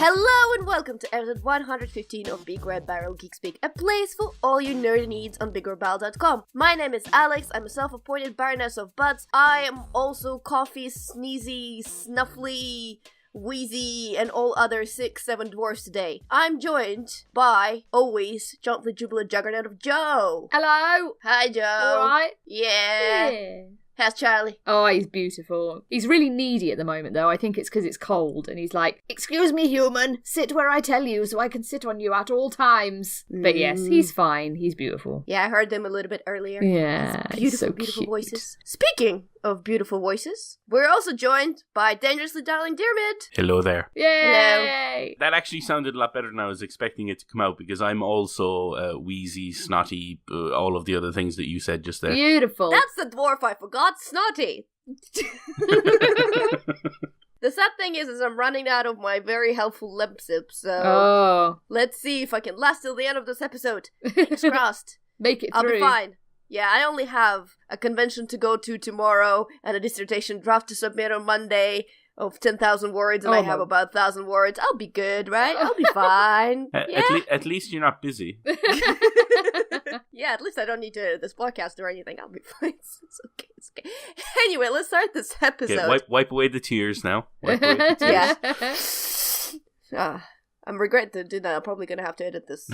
Hello and welcome to episode 115 of BigRedBarel Geek Speak, a place for all your nerdy needs on BigRedBarel.com. My name is Alex, I'm a self-appointed Baroness of Butts. I am also coffee, sneezy, snuffly, wheezy, and all other 6-7 dwarfs today. I'm joined by, always, Jonathan Jubilant Juggernaut of Joe. Hello. Hi, Joe. Alright? Yeah. How's Charlie? Oh, he's beautiful. He's really needy at the moment, though. I think it's because it's cold, and he's like, "Excuse me, human, sit where I tell you so I can sit on you at all times." But yes, he's fine. He's beautiful. Yeah, I heard them a little bit earlier. Yeah, beautiful, so beautiful cute. voices. Speaking of beautiful voices, we're also joined by Dangerously Darling Diarmuid. Hello there. Yay! That actually sounded a lot better than I was expecting it to come out, because I'm also wheezy, snotty, all of the other things that you said just there. Beautiful. That's the dwarf I forgot, Snotty. The sad thing is I'm running out of my very helpful limp sip, so let's see if I can last till the end of this episode. Fingers crossed. Make it I'll through. be fine. Yeah, I only have a convention to go to tomorrow and a dissertation draft to submit on Monday of 10,000 words, and I have about 1,000 words. I'll be good, right? I'll be fine. Yeah? At least you're not busy. Yeah, at least I don't need to edit this podcast or anything. I'll be fine. It's okay. It's okay. Anyway, let's start this episode. Okay, wipe away the tears now. Wipe away the tears. Yeah. I'm regretting to do that. I'm probably going to have to edit this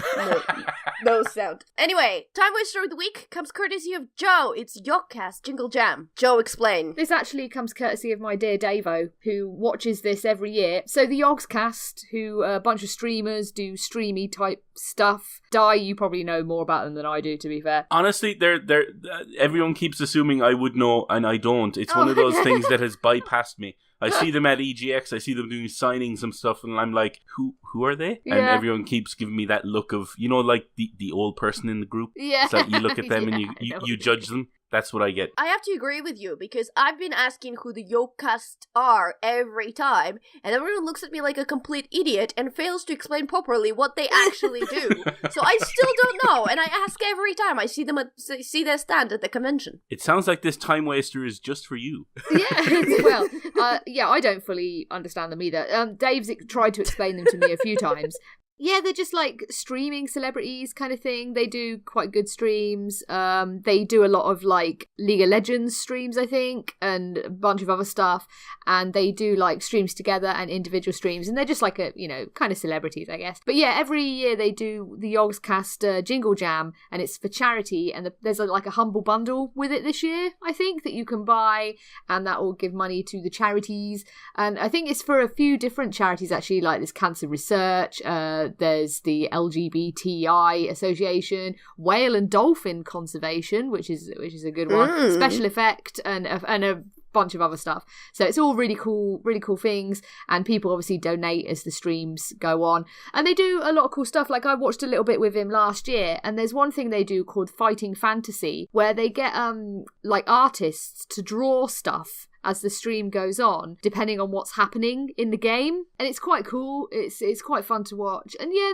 no sound. Anyway, Time Waster of the Week comes courtesy of Joe. It's Yogscast Jingle Jam. Joe, explain. This actually comes courtesy of my dear Davo, who watches this every year. So the Yogscast, who a bunch of streamers do streamy type stuff. Di, you probably know more about them than I do, to be fair. Honestly, everyone keeps assuming I would know, and I don't. It's one of those things that has bypassed me. I see them at EGX, I see them doing signings and stuff, and I'm like, who are they? Yeah. And everyone keeps giving me that look of, you know, like the old person in the group. Yeah. It's like you look at them and Yeah, you judge them. That's what I get. I have to agree with you, because I've been asking who the Yogscast are every time, and everyone looks at me like a complete idiot and fails to explain properly what they actually do. So I still don't know, and I ask every time I see them see their stand at the convention. It sounds like this Time Waster is just for you. Yeah, well, yeah, I don't fully understand them either. Dave's tried to explain them to me a few times. Yeah, they're just like streaming celebrities kind of thing. They do quite good streams. They do a lot of like League of Legends streams, I think, and a bunch of other stuff. And they do like streams together and individual streams. And they're just like a, kind of celebrities, I guess. But yeah, every year they do the Yogscast Jingle Jam, and it's for charity. And there's like a humble bundle with it this year, I think, that you can buy, and that will give money to the charities. And I think it's for a few different charities actually, like this cancer research. There's the LGBTI Association, Whale and Dolphin Conservation, which is a good one. Special Effect and a bunch of other stuff. So it's all really cool things, and people obviously donate as the streams go on. And they do a lot of cool stuff. Like I watched a little bit with him last year, and there's one thing they do called Fighting Fantasy, where they get like artists to draw stuff as the stream goes on, depending on what's happening in the game. And it's quite cool. It's quite fun to watch. And yeah,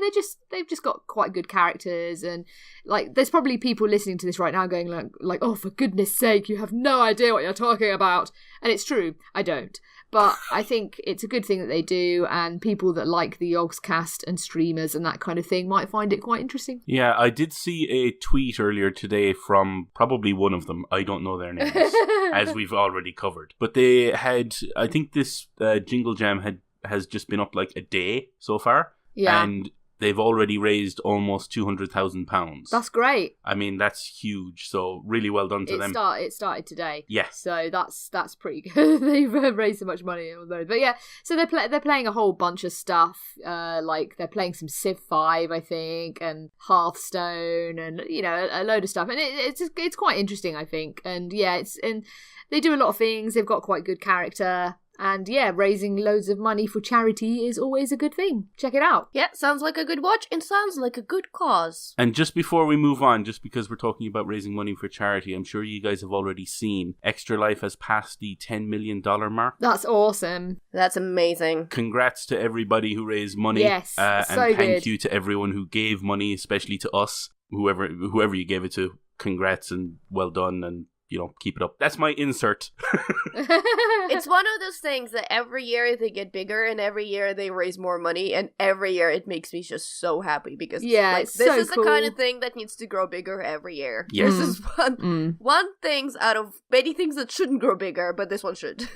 they've just got quite good characters, and like there's probably people listening to this right now going like, oh, for goodness sake, you have no idea what you're talking about. And it's true, I don't. But I think it's a good thing that they do, and people that like the Yogscast and streamers and that kind of thing might find it quite interesting. Yeah, I did see a tweet earlier today from probably one of them. I don't know their names, as we've already covered. But they had, I think this Jingle Jam has just been up like a day so far. Yeah. And they've already raised almost £200,000. That's great. I mean, that's huge. So really well done to them. It started today. Yeah. So that's pretty good. They've raised so much money. But yeah, so they're playing a whole bunch of stuff. Like they're playing some Civ 5, I think, and Hearthstone, and a load of stuff. And it's quite interesting, I think. And yeah, they do a lot of things. They've got quite good character. And yeah, raising loads of money for charity is always a good thing. Check it out. Yeah, sounds like a good watch and sounds like a good cause. And just before we move on, just because we're talking about raising money for charity, I'm sure you guys have already seen Extra Life has passed the $10 million mark. That's awesome. That's amazing. Congrats to everybody who raised money. Yes, so and thank good. you to everyone who gave money, especially to us, whoever you gave it to. Congrats and well done, and keep it up. That's my insert. It's one of those things that every year they get bigger and every year they raise more money, and every year it makes me just so happy because it's this so is cool. the kind of thing that needs to grow bigger every year. Yes. This is one things out of many things that shouldn't grow bigger, but this one should.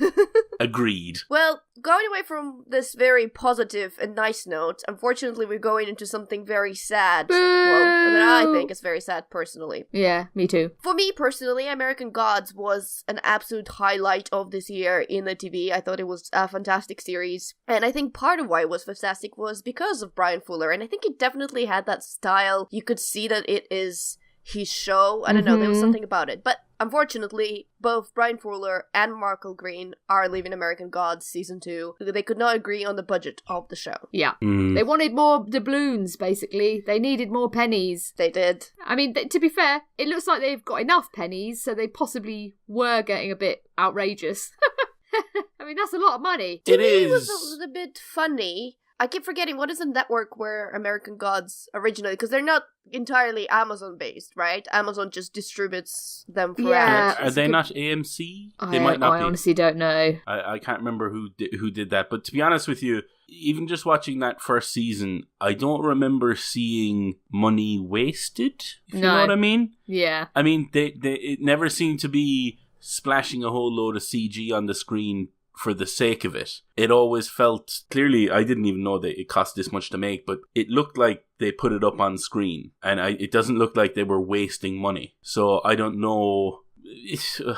Agreed. Well, going away from this very positive and nice note, unfortunately we're going into something very sad. Boo! Well, that I think is very sad personally. Yeah, me too. For me personally, American Gods was an absolute highlight of this year in the TV. I thought it was a fantastic series. And I think part of why it was fantastic was because of Bryan Fuller. And I think it definitely had that style. You could see that it is his show. I don't know, there was something about it. But unfortunately, both Bryan Fuller and Markel Green are leaving American Gods Season 2. They could not agree on the budget of the show. Yeah. They wanted more doubloons, basically. They needed more pennies. They did. I mean, to be fair, it looks like they've got enough pennies, so they possibly were getting a bit outrageous. I mean, that's a lot of money. To me, it was a bit funny. I keep forgetting, what is the network where American Gods originally? Because they're not entirely Amazon-based, right? Amazon just distributes them for Yeah. Are they not AMC? They might not be. I honestly don't know. I can't remember who did that. But to be honest with you, even just watching that first season, I don't remember seeing money wasted, if you know what I mean. Yeah. I mean, it never seemed to be splashing a whole load of CG on the screen for the sake of it. It always felt, clearly, I didn't even know that it cost this much to make, but it looked like they put it up on screen, and it doesn't look like they were wasting money. So I don't know.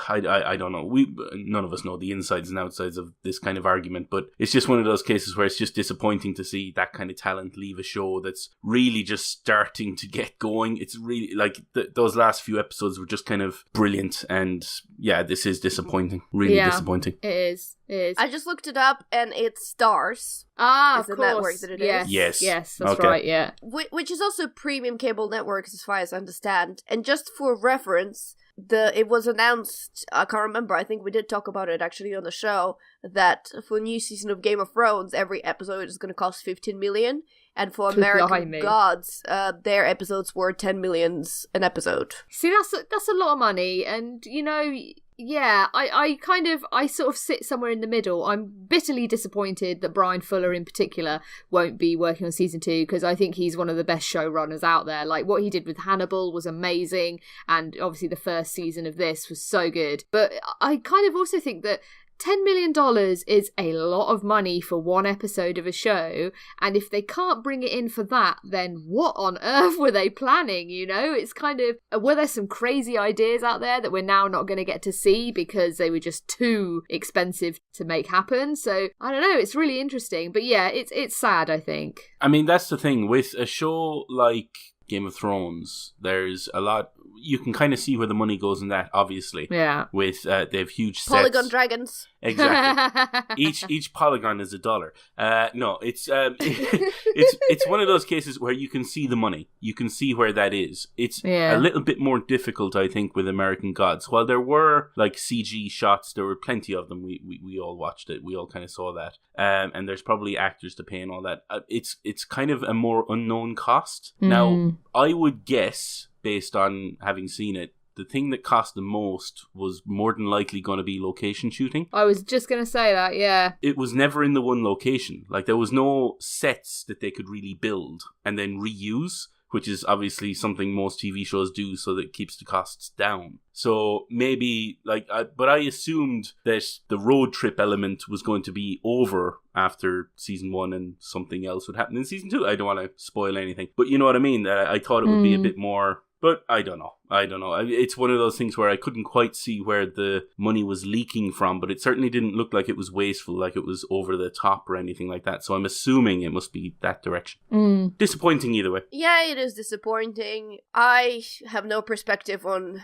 I don't know. None of us know the insides and outsides of this kind of argument, but it's just one of those cases where it's just disappointing to see that kind of talent leave a show that's really just starting to get going. It's really like those last few episodes were just kind of brilliant, and yeah, this is disappointing. Really disappointing. It is. I just looked it up, and it's Stars. Of the course. network that it is. Yes, that's right. Yeah, which is also premium cable networks, as far as I understand. And just for reference, it was announced, I can't remember, I think we did talk about it actually on the show, that for a new season of Game of Thrones, every episode is going to cost 15 million, and for American Gods, their episodes were 10 millions an episode. See, that's a lot of money, and yeah, I sort of sit somewhere in the middle. I'm bitterly disappointed that Bryan Fuller in particular won't be working on season 2, because I think he's one of the best showrunners out there. Like, what he did with Hannibal was amazing, and obviously the first season of this was so good. But I kind of also think that $10 million is a lot of money for one episode of a show, and if they can't bring it in for that, then what on earth were they planning, It's kind of, were there some crazy ideas out there that we're now not going to get to see because they were just too expensive to make happen? So, I don't know, it's really interesting, but yeah, it's sad, I think. I mean, that's the thing, with a show like Game of Thrones, there's a lot. You can kind of see where the money goes in that, obviously. Yeah. With they have huge sets. Polygon dragons. Exactly. Each polygon is $1. No, it's it's one of those cases where you can see the money. You can see where that is. It's a little bit more difficult, I think, with American Gods. While there were like CG shots, there were plenty of them. We all watched it. We all kind of saw that. And there's probably actors to pay and all that. It's kind of a more unknown cost. Now, I would guess, based on having seen it, the thing that cost the most was more than likely going to be location shooting. I was just going to say that, yeah. It was never in the one location. Like, there was no sets that they could really build and then reuse, which is obviously something most TV shows do so that it keeps the costs down. So maybe, but I assumed that the road trip element was going to be over after season 1 and something else would happen in season 2. I don't want to spoil anything, but you know what I mean? I thought it would be a bit more, but I don't know. It's one of those things where I couldn't quite see where the money was leaking from, but it certainly didn't look like it was wasteful, like it was over the top or anything like that. So I'm assuming it must be that direction. Disappointing either way. Yeah, it is disappointing. I have no perspective on,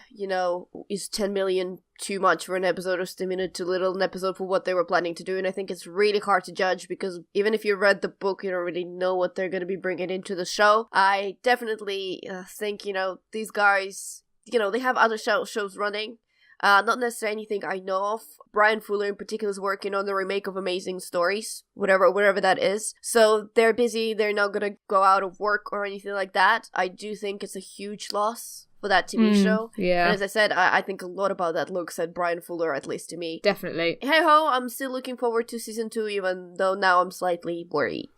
is 10 million too much for an episode or stimulated too little an episode for what they were planning to do, and I think it's really hard to judge because even if you read the book, you don't really know what they're going to be bringing into the show. I definitely think, these guys, they have other shows running. Not necessarily anything I know of. Bryan Fuller in particular is working on the remake of Amazing Stories, whatever that is. So they're busy, they're not gonna go out of work or anything like that. I do think it's a huge loss for that TV show. Yeah. And as I said, I think a lot about that look said Bryan Fuller, at least to me. Definitely. Hey ho, I'm still looking forward to season 2, even though now I'm slightly worried.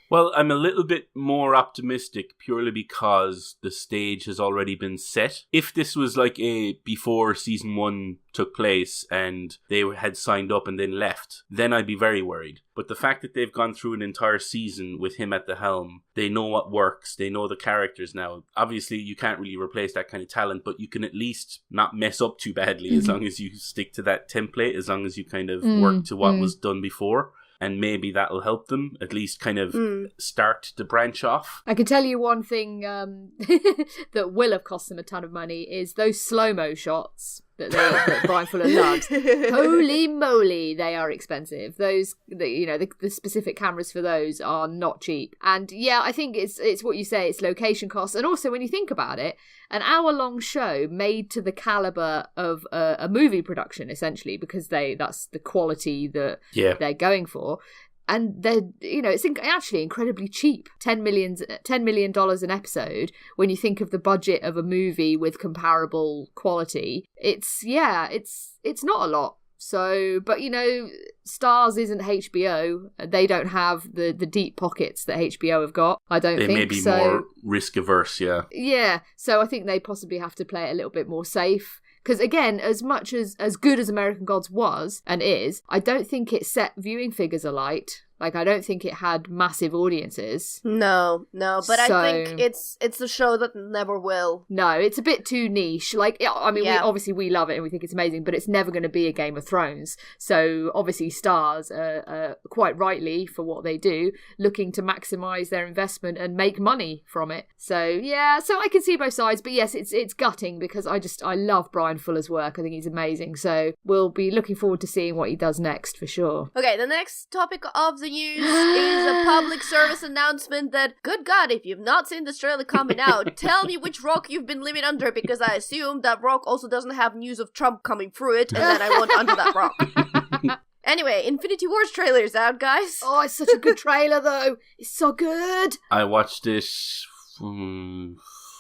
Well, I'm a little bit more optimistic purely because the stage has already been set. If this was like before season 1 took place and they had signed up and then left, then I'd be very worried. But the fact that they've gone through an entire season with him at the helm, they know what works, they know the characters now. Obviously, you can't really replace that kind of talent, but you can at least not mess up too badly as long as you stick to that template, as long as you kind of work to what was done before. And maybe that'll help them at least kind of start to branch off. I can tell you one thing that will have cost them a ton of money is those slow-mo shots that Bryan Fuller loves. Holy moly, they are expensive. Those, the specific cameras for those are not cheap. And yeah, I think it's what you say, it's location costs. And also, when you think about it, an hour-long show made to the caliber of a movie production, essentially, because that's the quality that they're going for. And they're, it's actually incredibly cheap. $10 million an episode. When you think of the budget of a movie with comparable quality, it's not a lot. So, but Starz isn't HBO. They don't have the deep pockets that HBO have got. I don't think so. They may be more risk averse, yeah. Yeah. So I think they possibly have to play it a little bit more safe. Because again, as much as good as American Gods was and is, I don't think it set viewing figures alight. Like, I don't think it had massive audiences. No, but I think it's a show that never will. No, it's a bit too niche. Like, I mean, we love it and we think it's amazing, but it's never going to be a Game of Thrones. So, obviously, Starz, quite rightly, for what they do, looking to maximise their investment and make money from it. So, yeah, so I can see both sides. But yes, it's gutting because I love Bryan Fuller's work. I think he's amazing. So, we'll be looking forward to seeing what he does next, for sure. Okay, the next topic of the news is a public service announcement that, good God, if you've not seen this trailer coming out, tell me which rock you've been living under, because I assume that rock also doesn't have news of Trump coming through it, and then I want under that rock. Anyway, Infinity War's trailer is out, guys. Oh, it's such a good trailer, though. It's so good. I watched it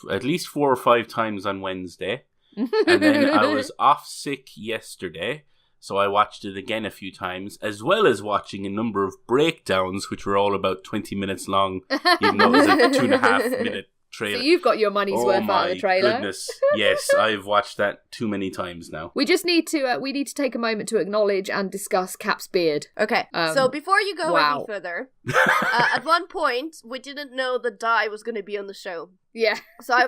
at least 4 or 5 times on Wednesday, and then I was off sick yesterday. So I watched it again a few times, as well as watching a number of breakdowns, which were all about 20 minutes long, even though it was a 2.5-minute trailer. So you've got your money's worth out of the trailer. Oh my goodness. Yes, I've watched that too many times now. We just need to take a moment to acknowledge and discuss Cap's beard. Okay, so before you go any further, at one point, we didn't know that Di was going to be on the show. Yeah. So I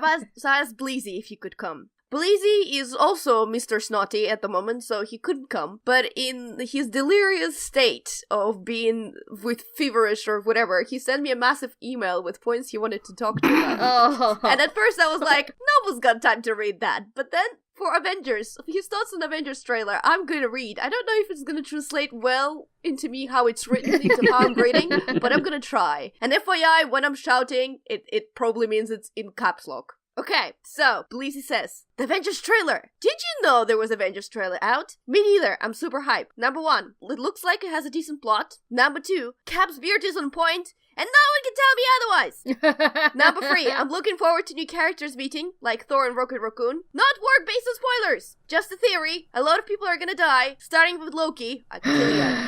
asked Bleezy if he could come. Bleezy is also Mr. Snotty at the moment, so he couldn't come. But in his delirious state of being with feverish or whatever, he sent me a massive email with points he wanted to talk to about. Oh. And at first I was like, no one's got time to read that. But then, for Avengers, his thoughts on Avengers trailer, I'm going to read. I don't know if it's going to translate well into me how it's written, into how I'm reading, but I'm going to try. And FYI, when I'm shouting, it probably means it's in caps lock. Okay, so, Bleezy says, the Avengers trailer! Did you know there was Avengers trailer out? Me neither, I'm super hyped. Number 1, it looks like it has a decent plot. Number 2, Cap's beard is on point, and no one can tell me otherwise! Number 3, I'm looking forward to new characters meeting, like Thor and Rocket Raccoon. Not work based on spoilers! Just a theory, a lot of people are gonna die, starting with Loki. I'd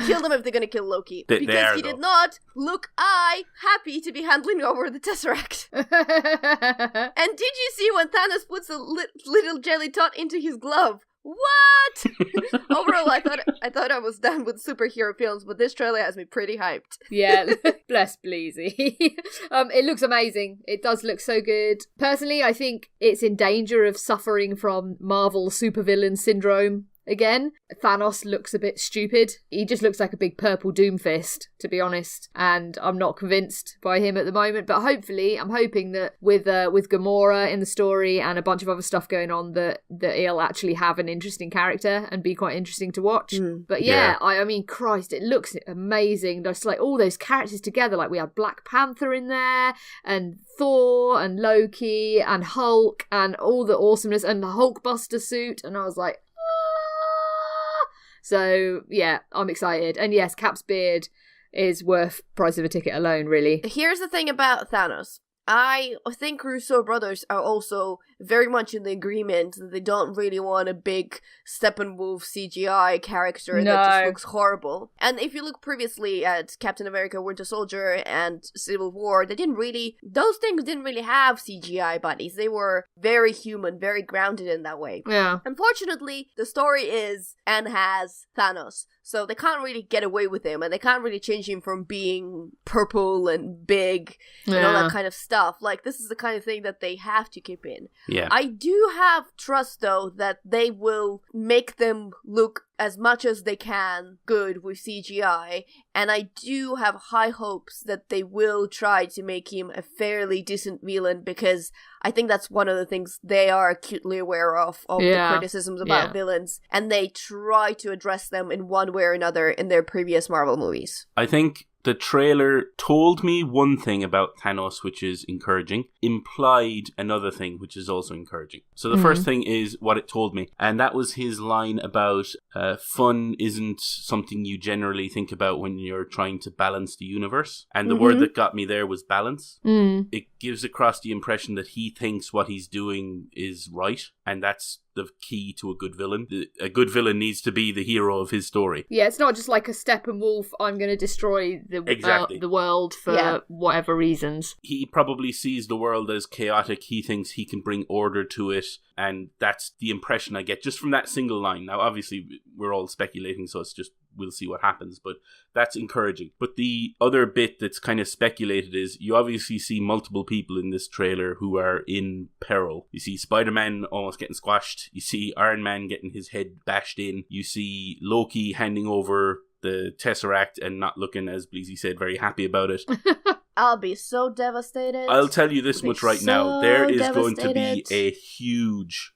kill them if they're gonna kill Loki. Because he did not look happy to be handling over the Tesseract. And did you see when Thanos puts a little jelly tot into his glove? What? Overall, I thought I was done with superhero films, but this trailer has me pretty hyped. Yeah, bless Bleezy. It looks amazing. It does look so good. Personally, I think it's in danger of suffering from Marvel supervillain syndrome again. Thanos looks a bit stupid. He just looks like a big purple doom fist, to be honest, and I'm not convinced by him at the moment, but hopefully I'm hoping that with Gamora in the story and a bunch of other stuff going on that he'll actually have an interesting character and be quite interesting to watch. But yeah. I mean, Christ, it looks amazing. Just like all those characters together, like we had Black Panther in there and Thor and Loki and Hulk and all the awesomeness and the Hulkbuster suit, and I was like, so, yeah, I'm excited. And yes, Cap's beard is worth price of a ticket alone, really. Here's the thing about Thanos. I think Russo brothers are also very much in the agreement that they don't really want a big Steppenwolf CGI character that just looks horrible. And if you look previously at Captain America, Winter Soldier, and Civil War, those things didn't really have CGI bodies. They were very human, very grounded in that way. Yeah. Unfortunately, the story is and has Thanos. So they can't really get away with him, and they can't really change him from being purple and big and all that kind of stuff. Like, this is the kind of thing that they have to keep in. Yeah. I do have trust, though, that they will make them look as much as they can good with CGI, and I do have high hopes that they will try to make him a fairly decent villain, because I think that's one of the things they are acutely aware of the criticisms about villains, and they try to address them in one way or another in their previous Marvel movies. I think the trailer told me one thing about Thanos, which is encouraging, implied another thing, which is also encouraging. So the first thing is what it told me, and that was his line about fun isn't something you generally think about when you're trying to balance the universe. And the word that got me there was balance. It gives across the impression that he thinks what he's doing is right, and that's the key to a good villain. A good villain needs to be the hero of his story. Yeah, it's not just like a Steppenwolf, I'm going to destroy the world for whatever reasons. He probably sees the world as chaotic. He thinks he can bring order to it, and that's the impression I get just from that single line. Now, obviously, we're all speculating, so it's just we'll see what happens, but that's encouraging. But the other bit that's kind of speculated is you obviously see multiple people in this trailer who are in peril. You see Spider-Man almost getting squashed. You see Iron Man getting his head bashed in. You see Loki handing over the Tesseract and not looking, as Bleezy said, very happy about it. I'll be so devastated. I'll tell you this much right now. There is going to be a huge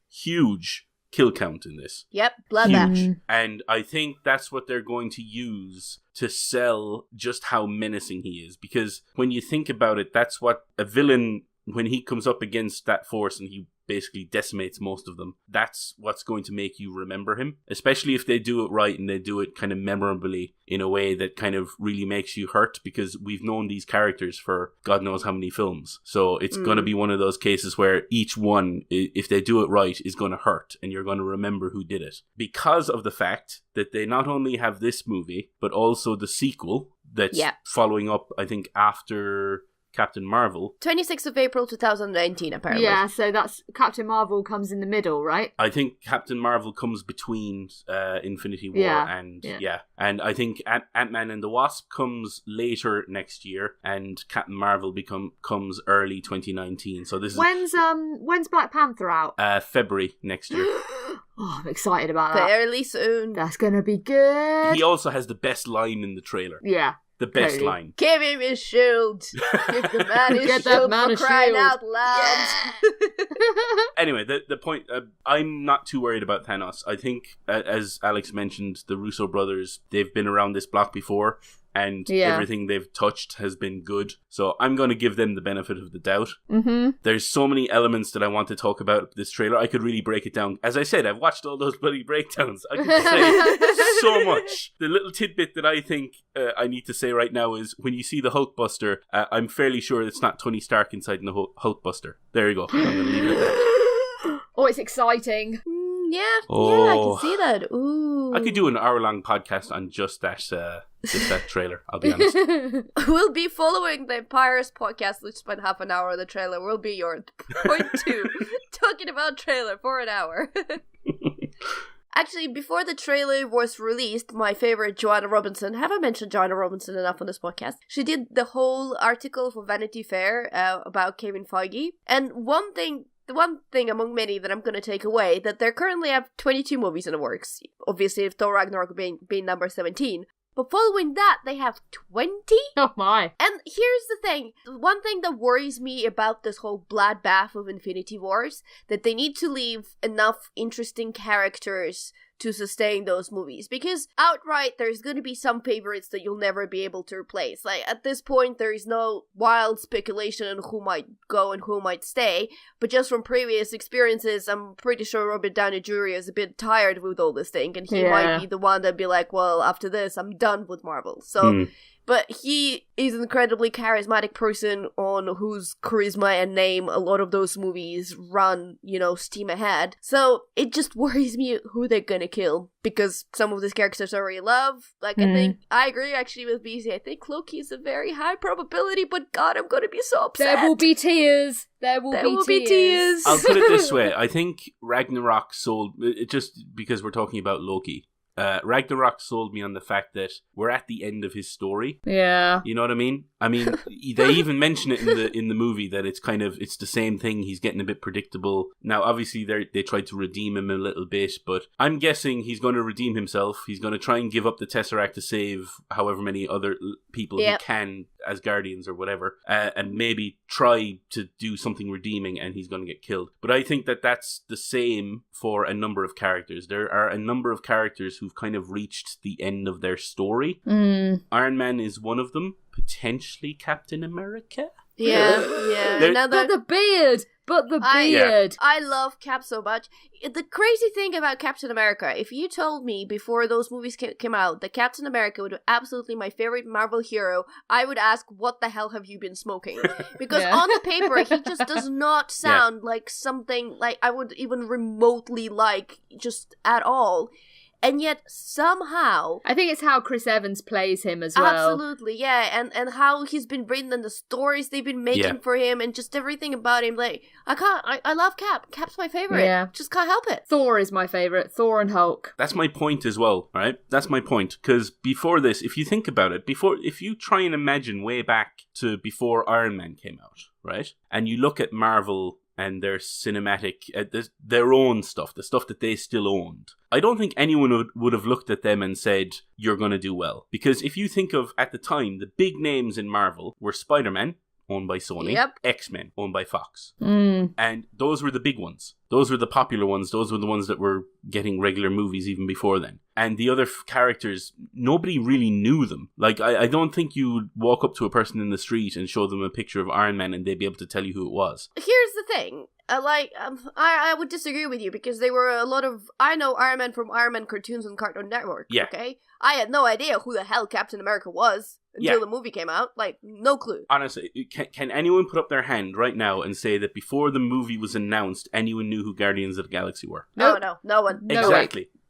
kill count in this. Yep, bloodbath. And I think that's what they're going to use to sell just how menacing he is. Because when you think about it, that's what a villain, when he comes up against that force and he basically decimates most of them, that's what's going to make you remember him. Especially if they do it right and they do it kind of memorably in a way that kind of really makes you hurt, because we've known these characters for God knows how many films. So it's going to be one of those cases where each one, if they do it right, is going to hurt and you're going to remember who did it. Because of the fact that they not only have this movie, but also the sequel that's following up, I think, after Captain Marvel. 26th of April 2019, apparently. Yeah, so that's Captain Marvel comes in the middle, right? I think Captain Marvel comes between Infinity War and and I think Ant-Man and the Wasp comes later next year, and Captain Marvel comes early 2019. So this when's Black Panther out? February next year. Oh, I'm excited about that. Fairly soon. That's gonna be good. He also has the best line in the trailer. Yeah. The best line. Give him his shield. Give the man his Get shield that man for a crying shield. out loud. Yeah. Anyway, the point, I'm not too worried about Thanos. I think, as Alex mentioned, the Russo brothers, they've been around this block before, and everything they've touched has been good. So I'm going to give them the benefit of the doubt. There's so many elements that I want to talk about this trailer. I could really break it down. As I said, I've watched all those bloody breakdowns. I could say so much. The little tidbit that I think I need to say right now is when you see the Hulkbuster, I'm fairly sure it's not Tony Stark inside the Hulkbuster. There you go. I'm going to leave it at that. Oh, it's exciting. Yeah, I can see that. Ooh. I could do an hour-long podcast on just that trailer, I'll be honest. We'll be following the Pirates podcast, which spent half an hour on the trailer. We'll be your point two, talking about trailer for an hour. Actually, before the trailer was released, my favorite Joanna Robinson, have I mentioned Joanna Robinson enough on this podcast? She did the whole article for Vanity Fair about Kevin Feige. And the one thing among many that I'm going to take away, that they currently have 22 movies in the works. Obviously, Thor Ragnarok being number 17. But following that, they have 20? Oh my. And here's the thing. One thing that worries me about this whole bloodbath of Infinity Wars, that they need to leave enough interesting characters to sustain those movies, because outright there's going to be some favorites that you'll never be able to replace. Like, at this point there is no wild speculation on who might go and who might stay, but just from previous experiences, I'm pretty sure Robert Downey Jr. is a bit tired with all this thing, and he might be the one that'd be like, well, after this I'm done with Marvel. So But he is an incredibly charismatic person on whose charisma and name a lot of those movies run, steam ahead. So it just worries me who they're gonna kill, because some of these characters I already love. I think, I agree actually with BC. I think Loki is a very high probability, but God, I'm gonna be so upset. There will be tears. There will be tears. I'll put it this way. I think Ragnarok sold, just because we're talking about Loki, Ragnarok sold me on the fact that we're at the end of his story. Yeah. You know what I mean? They even mention it in the movie that it's the same thing. He's getting a bit predictable. Now, obviously, they tried to redeem him a little bit, but I'm guessing he's going to redeem himself. He's going to try and give up the Tesseract to save however many other people he can as Guardians or whatever, and maybe try to do something redeeming, and he's going to get killed. But I think that that's the same for a number of characters. There are a number of characters who've kind of reached the end of their story. Iron Man is one of them. Potentially Captain America? Yeah. But the beard! I love Cap so much. The crazy thing about Captain America, if you told me before those movies came out that Captain America would be absolutely my favorite Marvel hero, I would ask, what the hell have you been smoking? Because on the paper, he just does not sound like something like I would even remotely like, just at all. And yet, somehow... I think it's how Chris Evans plays him as well. Absolutely, yeah. And how he's been written and the stories they've been making for him and just everything about him. Like, I love Cap. Cap's my favorite. Yeah. Just can't help it. Thor is my favorite. Thor and Hulk. That's my point as well, right? That's my point. Because before this, if you think about it, if you try and imagine way back to before Iron Man came out, right? And you look at Marvel and their cinematic, their own stuff, the stuff that they still owned, I don't think anyone would have looked at them and said, you're going to do well. Because if you think of, at the time, the big names in Marvel were Spider-Man, owned by Sony, X-Men, owned by Fox. And those were the big ones. Those were the popular ones. Those were the ones that were getting regular movies even before then. And the other characters, nobody really knew them. Like, I don't think you would walk up to a person in the street and show them a picture of Iron Man and they'd be able to tell you who it was. Here's the thing. I would disagree with you, because there were a lot of... I know Iron Man from Iron Man cartoons on Cartoon Network, okay? I had no idea who the hell Captain America was until the movie came out. Like, no clue. Honestly, can anyone put up their hand right now and say that before the movie was announced, anyone knew who Guardians of the Galaxy were? No one.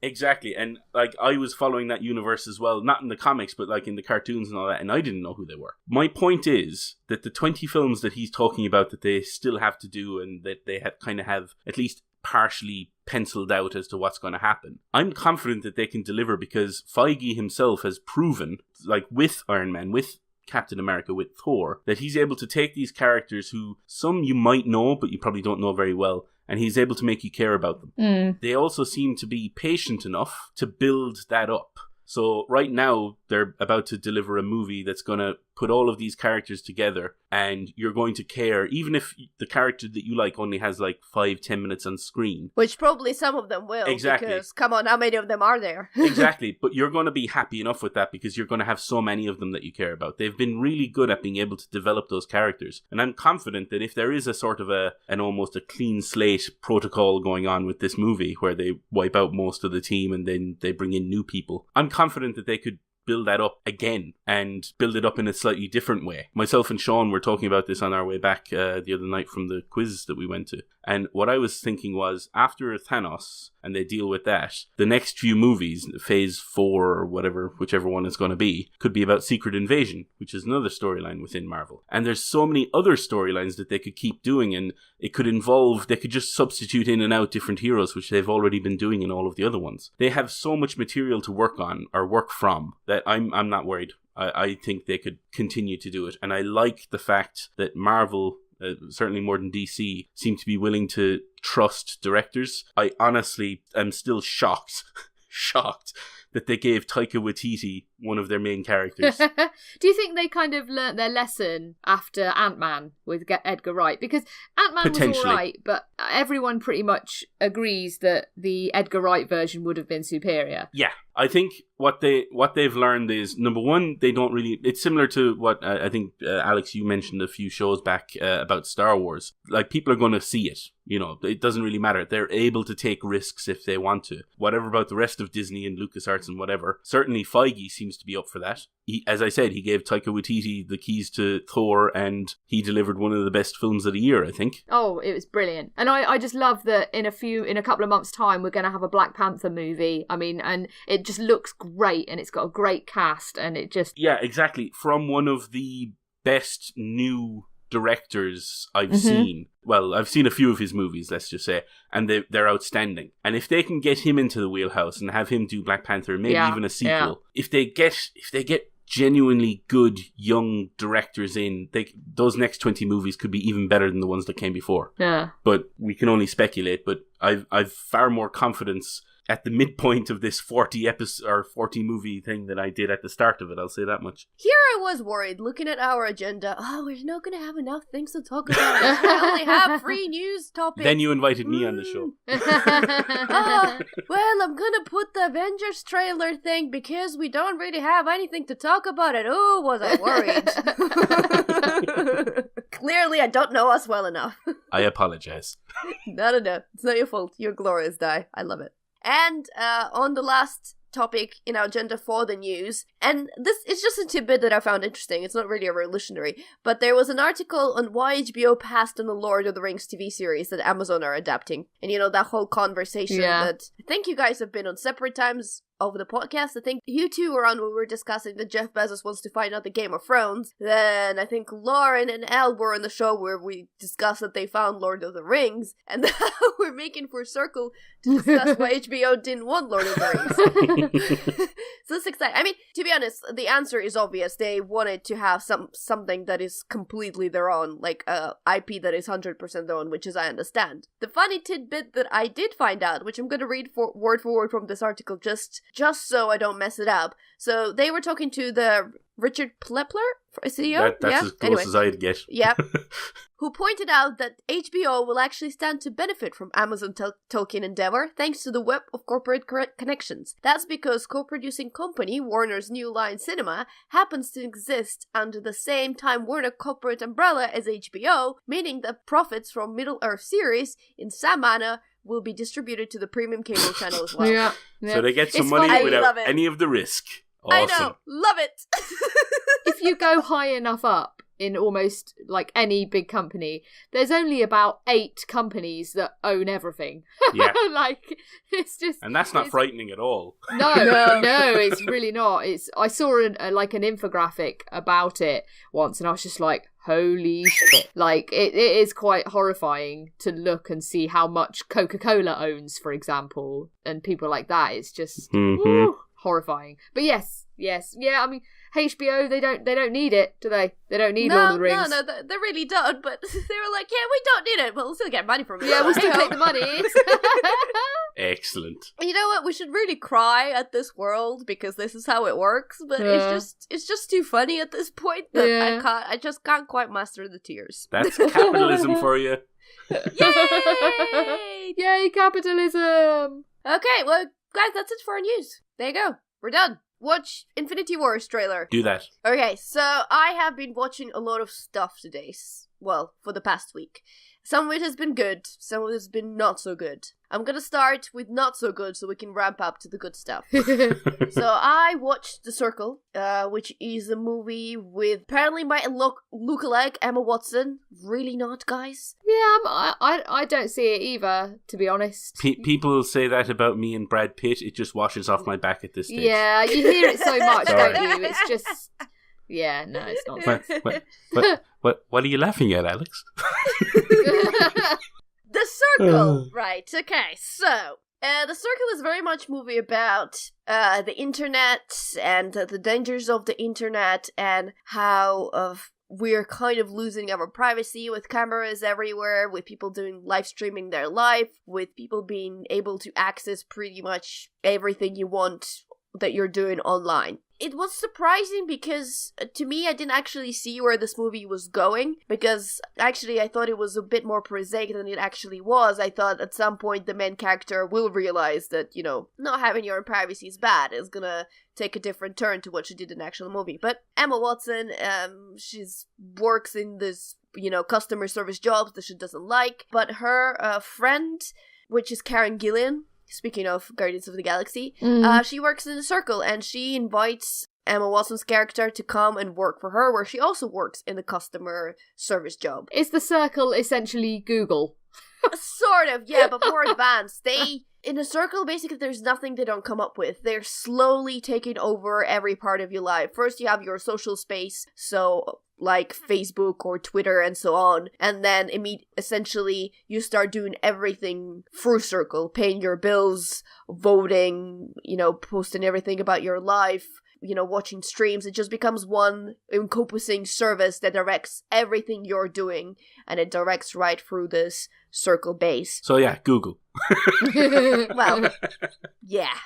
Exactly. And, like, I was following that universe as well, not in the comics, but, like, in the cartoons and all that, and I didn't know who they were. My point is that the 20 films that he's talking about that they still have to do and that they have at least partially penciled out as to what's going to happen, I'm confident that they can deliver, because Feige himself has proven, like with Iron Man, with Captain America, with Thor, that he's able to take these characters who some you might know, but you probably don't know very well, and he's able to make you care about them. They also seem to be patient enough to build that up. So right now, they're about to deliver a movie that's going to put all of these characters together, and you're going to care, even if the character that you like only has like 5-10 minutes on screen. Which probably some of them will. Exactly. Because, come on, how many of them are there? Exactly. But you're going to be happy enough with that, because you're going to have so many of them that you care about. They've been really good at being able to develop those characters. And I'm confident that if there is a sort of an almost a clean slate protocol going on with this movie, where they wipe out most of the team and then they bring in new people, I'm confident that they could build that up again and build it up in a slightly different way. Myself and Sean were talking about this on our way back the other night from the quiz that we went to. And what I was thinking was, after Thanos and they deal with that, the next few movies, Phase 4 or whatever, whichever one it's going to be, could be about Secret Invasion, which is another storyline within Marvel. And there's so many other storylines that they could keep doing, and it could involve, they could just substitute in and out different heroes, which they've already been doing in all of the other ones. They have so much material to work on, or work from, that I'm not worried. I think they could continue to do it. And I like the fact that Marvel, certainly more than DC, seem to be willing to trust directors. I honestly am still shocked that they gave Taika Waititi one of their main characters. Do you think they kind of learnt their lesson after Ant-Man with Edgar Wright? Because Ant-Man was alright, but everyone pretty much agrees that the Edgar Wright version would have been superior. Yeah, I think what they've learned is, number one, they don't really... It's similar to what I think, Alex, you mentioned a few shows back about Star Wars. Like, people are going to see it. You know, it doesn't really matter. They're able to take risks if they want to. Whatever about the rest of Disney and LucasArts parts and whatever. Certainly Feige seems to be up for that. As I said, he gave Taika Waititi the keys to Thor, and he delivered one of the best films of the year, I think. Oh, it was brilliant. And I just love that in a couple of months' time, we're going to have a Black Panther movie. I mean, and it just looks great, and it's got a great cast, and it just... Yeah, exactly. From one of the best new directors I've seen. Well, I've seen a few of his movies, let's just say, and they're outstanding. And if they can get him into the wheelhouse and have him do Black Panther, maybe even a sequel, if they get genuinely good young directors in, those next 20 movies could be even better than the ones that came before. Yeah. But we can only speculate. But I've far more confidence at the midpoint of this 40 episode or 40 movie thing that I did at the start of it. I'll say that much. Here I was worried, looking at our agenda. Oh, we're not going to have enough things to talk about. We only have 3 news topics. Then you invited me on the show. Well, I'm going to put the Avengers trailer thing because we don't really have anything to talk about it. Oh, was I worried. Clearly, I don't know us well enough. I apologize. No. It's not your fault. You're glorious, Di. I love it. And on the last topic in our agenda for the news, and this is just a tidbit that I found interesting. It's not really a revolutionary, but there was an article on why HBO passed on the Lord of the Rings TV series that Amazon are adapting. And that whole conversation that I think you guys have been on separate times over the podcast. I think you two were on when we were discussing that Jeff Bezos wants to find out the Game of Thrones. Then I think Lauren and Elle were on the show where we discussed that they found Lord of the Rings, and now we're making for a circle to discuss why HBO didn't want Lord of the Rings. So it's exciting. I mean, to be honest, the answer is obvious. They wanted to have something that is completely their own, like a IP that is 100% their own, which is I understand. The funny tidbit that I did find out, which I'm going to read word for word from this article, just so I don't mess it up. So they were talking to the Richard Plepler, CEO? That's as close as I'd get. Yeah. Who pointed out that HBO will actually stand to benefit from Amazon Tolkien endeavor thanks to the web of corporate connections. That's because co-producing company Warner's New Line Cinema happens to exist under the same Time Warner corporate umbrella as HBO, meaning that profits from Middle-earth series in some manner will be distributed to the premium cable channel as well. Yeah. So they get some money without any of the risk. Awesome. I know. Love it. If you go high enough up in almost like any big company, there's only about 8 companies that own everything. Yeah. Like, it's just... And that's not frightening at all. No, it's really not. I saw an infographic about it once, and I was just like, holy shit. Like, it is quite horrifying to look and see how much Coca-Cola owns, for example, and people like that. It's just horrifying. But yes. Yeah, I mean, HBO, they don't need it, do they? They don't need Lord of the Rings. No, they really don't, but they were like, yeah, we don't need it, but we'll still get money from it. Yeah, we'll still take the money. Excellent. You know what? We should really cry at this world because this is how it works, but it's just too funny at this point that I just can't quite master the tears. That's capitalism for you. Yay! Yay, capitalism! Okay, well, guys, that's it for our news. There you go. We're done. Watch Infinity Wars trailer. Do that. Okay, so I have been watching a lot of stuff today. Well, for the past week. Some of it has been good, some of it has been not so good. I'm gonna start with not so good so we can ramp up to the good stuff. So I watched The Circle, which is a movie with apparently my lookalike Emma Watson. Really not, guys? Yeah, I don't see it either, to be honest. People say that about me and Brad Pitt. It just washes off my back at this stage. Yeah, you hear it so much, don't you? It's just... Yeah, no, it's not. What are you laughing at, Alex? The Circle! Right, okay, so... The Circle is very much a movie about the internet and the dangers of the internet and how we're kind of losing our privacy with cameras everywhere, with people doing live streaming their life, with people being able to access pretty much everything you want that you're doing online. It was surprising because, to me, I didn't actually see where this movie was going, because actually I thought it was a bit more prosaic than it actually was. I thought at some point the main character will realize that, not having your own privacy is bad. It's gonna take a different turn to what she did in the actual movie. But Emma Watson, she's works in this, customer service jobs that she doesn't like, but her friend, which is Karen Gillan, speaking of Guardians of the Galaxy, Mm. she works in the Circle, and she invites Emma Watson's character to come and work for her, where she also works in the customer service job. Is the Circle essentially Google? Sort of, yeah, but more advanced. In a Circle, basically, there's nothing they don't come up with. They're slowly taking over every part of your life. First, you have your social space, so like Facebook or Twitter and so on, and then essentially you start doing everything through Circle, paying your bills, voting, posting everything about your life, watching streams. It just becomes one encompassing service that directs everything you're doing, and it directs right through this Circle base. So yeah, Google. Well, yeah,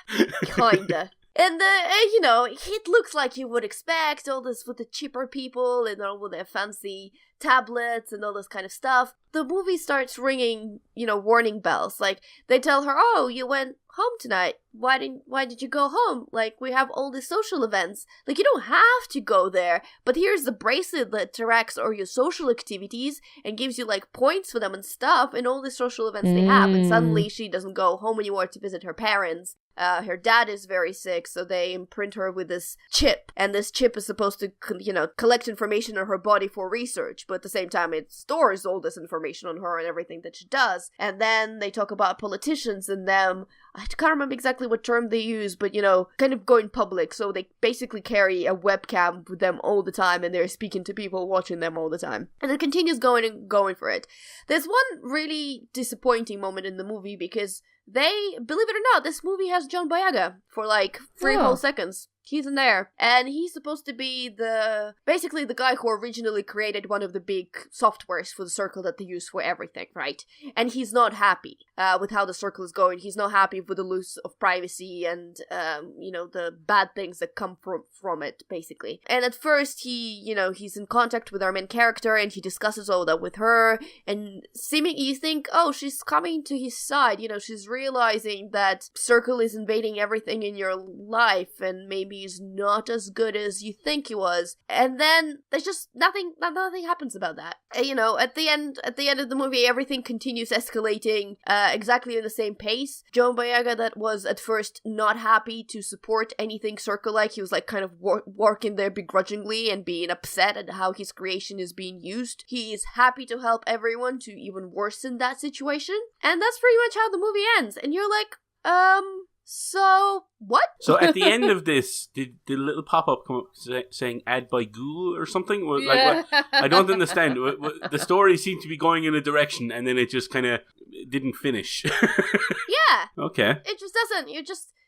kinda. And, it looks like you would expect all this with the cheaper people and all with their fancy tablets and all this kind of stuff. The movie starts ringing, warning bells. Like, they tell her, oh, you went home tonight. Why did you go home? Like, we have all these social events. Like, you don't have to go there, but here's the bracelet that tracks all your social activities and gives you, like, points for them and stuff and all the social events they have. And suddenly she doesn't go home anymore to visit her parents. Her dad is very sick, so they imprint her with this chip, and this chip is supposed to, collect information on her body for research, but at the same time it stores all this information on her and everything that she does. And then they talk about politicians and them, I can't remember exactly what term they use, but, kind of going public, so they basically carry a webcam with them all the time, and they're speaking to people watching them all the time. And it continues going for it. There's one really disappointing moment in the movie, because believe it or not, this movie has John Boyega for like 3 whole seconds. He's in there, and he's supposed to be basically the guy who originally created one of the big softwares for the Circle that they use for everything, right? And he's not happy with how the Circle is going. He's not happy with the loss of privacy and, the bad things that come from it, basically. And at first, he's in contact with our main character, and he discusses all that with her, and seemingly you think, oh, she's coming to his side, she's realizing that Circle is invading everything in your life, and maybe he's not as good as you think he was. And then there's just nothing happens about that. At the end of the movie, everything continues escalating exactly in the same pace. John Boyega, that was at first not happy to support anything Circle-like, he was like kind of working there begrudgingly and being upset at how his creation is being used. He is happy to help everyone to even worsen that situation. And that's pretty much how the movie ends. And you're like, so, what? So at the end of this, did the little pop-up come up saying "add by Google" or something? Like, what? I don't understand. The story seemed to be going in a direction, and then it just kind of didn't finish. Yeah. Okay. It just doesn't.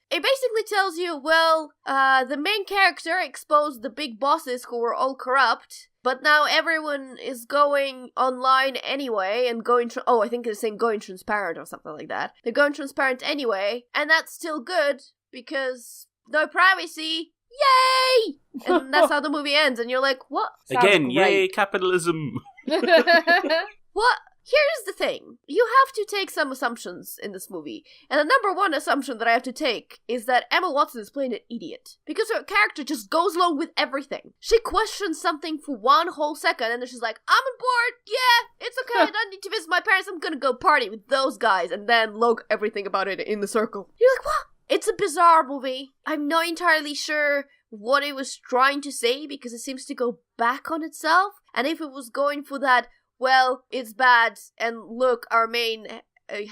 It basically tells you, well, the main character exposed the big bosses who were all corrupt, but now everyone is going online anyway and going... I think it's saying going transparent or something like that. They're going transparent anyway, and that's still good, because no privacy. Yay! And that's how the movie ends, and you're like, what? Again, yay, capitalism. What? Here's the thing. You have to take some assumptions in this movie. And the number one assumption that I have to take is that Emma Watson is playing an idiot. Because her character just goes along with everything. She questions something for 1 whole second, and then she's like, I'm on board, yeah, it's okay, I don't need to visit my parents, I'm gonna go party with those guys, and then log everything about it in the Circle. You're like, what? It's a bizarre movie. I'm not entirely sure what it was trying to say, because it seems to go back on itself. And if it was going for that, well, it's bad, and look, our main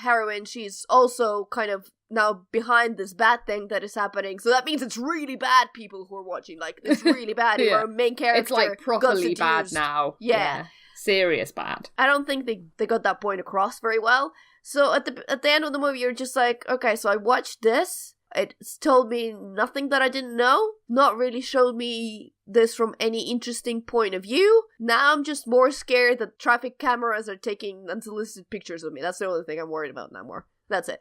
heroine, she's also kind of now behind this bad thing that is happening, so that means it's really bad people who are watching, like, it's really bad. Yeah. Our main character It's like properly bad now. Yeah. Serious bad. I don't think they got that point across very well. So at the end of the movie, you're just like, okay, so I watched this. It's told me nothing that I didn't know, not really showed me this from any interesting point of view. Now I'm just more scared that traffic cameras are taking unsolicited pictures of me. That's the only thing I'm worried about now more. That's it.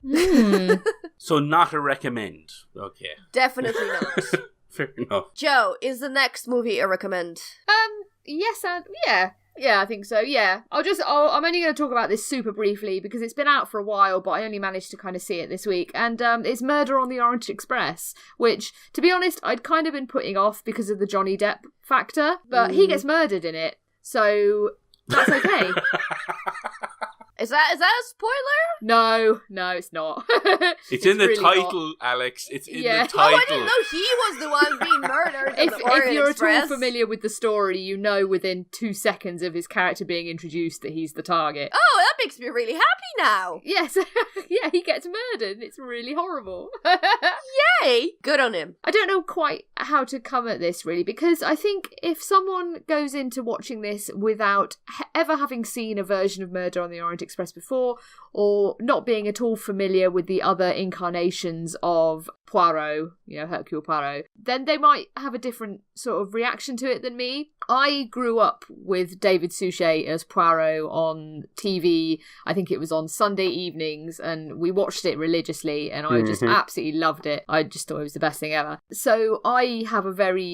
So not a recommend. Okay. Definitely not. Fair enough. Joe, is the next movie a recommend? Yes, yeah. Yeah, I think so, yeah. I'm only going to talk about this super briefly because it's been out for a while, but I only managed to kind of see it this week. And it's Murder on the Orient Express, which, to be honest, I'd kind of been putting off because of the Johnny Depp factor, but he gets murdered in it, so that's okay. Is that a spoiler? No, it's not. It's in the really title, not. Alex. It's in Yeah. the title. Oh, I didn't know he was the one being murdered in the If Orient you're Express. at all familiar with the story, you know within 2 seconds of his character being introduced that he's the target. Oh, that makes me really happy now. Yes, yeah, he gets murdered. It's really horrible. Yay! Good on him. I don't know quite how to come at this, really, because I think if someone goes into watching this without ever having seen a version of Murder on the Orient Express before, or not being at all familiar with the other incarnations of Poirot, Hercule Poirot, then they might have a different sort of reaction to it than me. I grew up with David Suchet as Poirot on TV. I think it was on Sunday evenings, and we watched it religiously, and I just absolutely loved it. I just thought it was the best thing ever. So I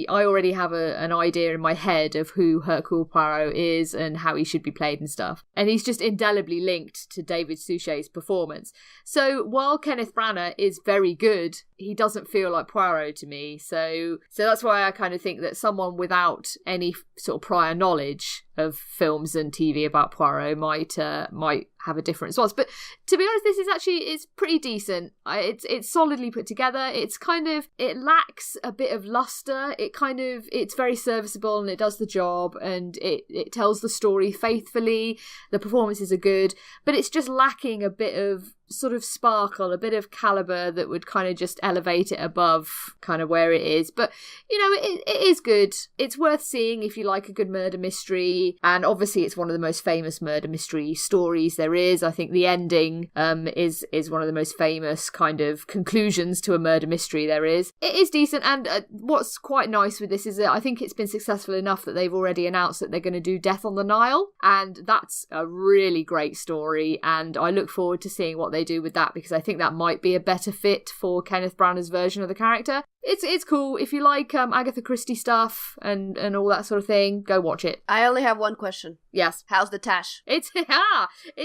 already have an idea in my head of who Hercule Poirot is and how he should be played and stuff. And he's just indelibly linked to David Suchet's performance. So while Kenneth Branagh is very good, he doesn't feel like Poirot to me. So that's why I kind of think that someone without any sort of prior knowledge of films and TV about Poirot might have a different response. But to be honest, it's pretty decent. It's solidly put together. It lacks a bit of luster. It's very serviceable and it does the job and it tells the story faithfully. The performances are good, but it's just lacking a bit of sort of sparkle, a bit of caliber that would kind of just elevate it above kind of where it is. But it is good. It's worth seeing if you like a good murder mystery, and obviously it's one of the most famous murder mystery stories there is. I think the ending is one of the most famous kind of conclusions to a murder mystery there is. It is decent, and what's quite nice with this is that I think it's been successful enough that they've already announced that they're going to do Death on the Nile, and that's a really great story, and I look forward to seeing what they do with that, because I think that might be a better fit for Kenneth Branagh's version of the character. It's cool. If you like Agatha Christie stuff and all that sort of thing, go watch it. I only have one question. Yes. How's the Tache? It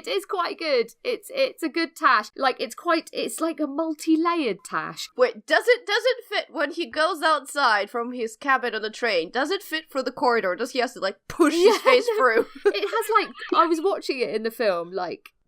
is quite good. It's a good Tache. It's like a multi-layered Tache. Wait, does it fit when he goes outside from his cabin on the train? Does it fit for the corridor? Does he have to push his face through? It has I was watching it in the film,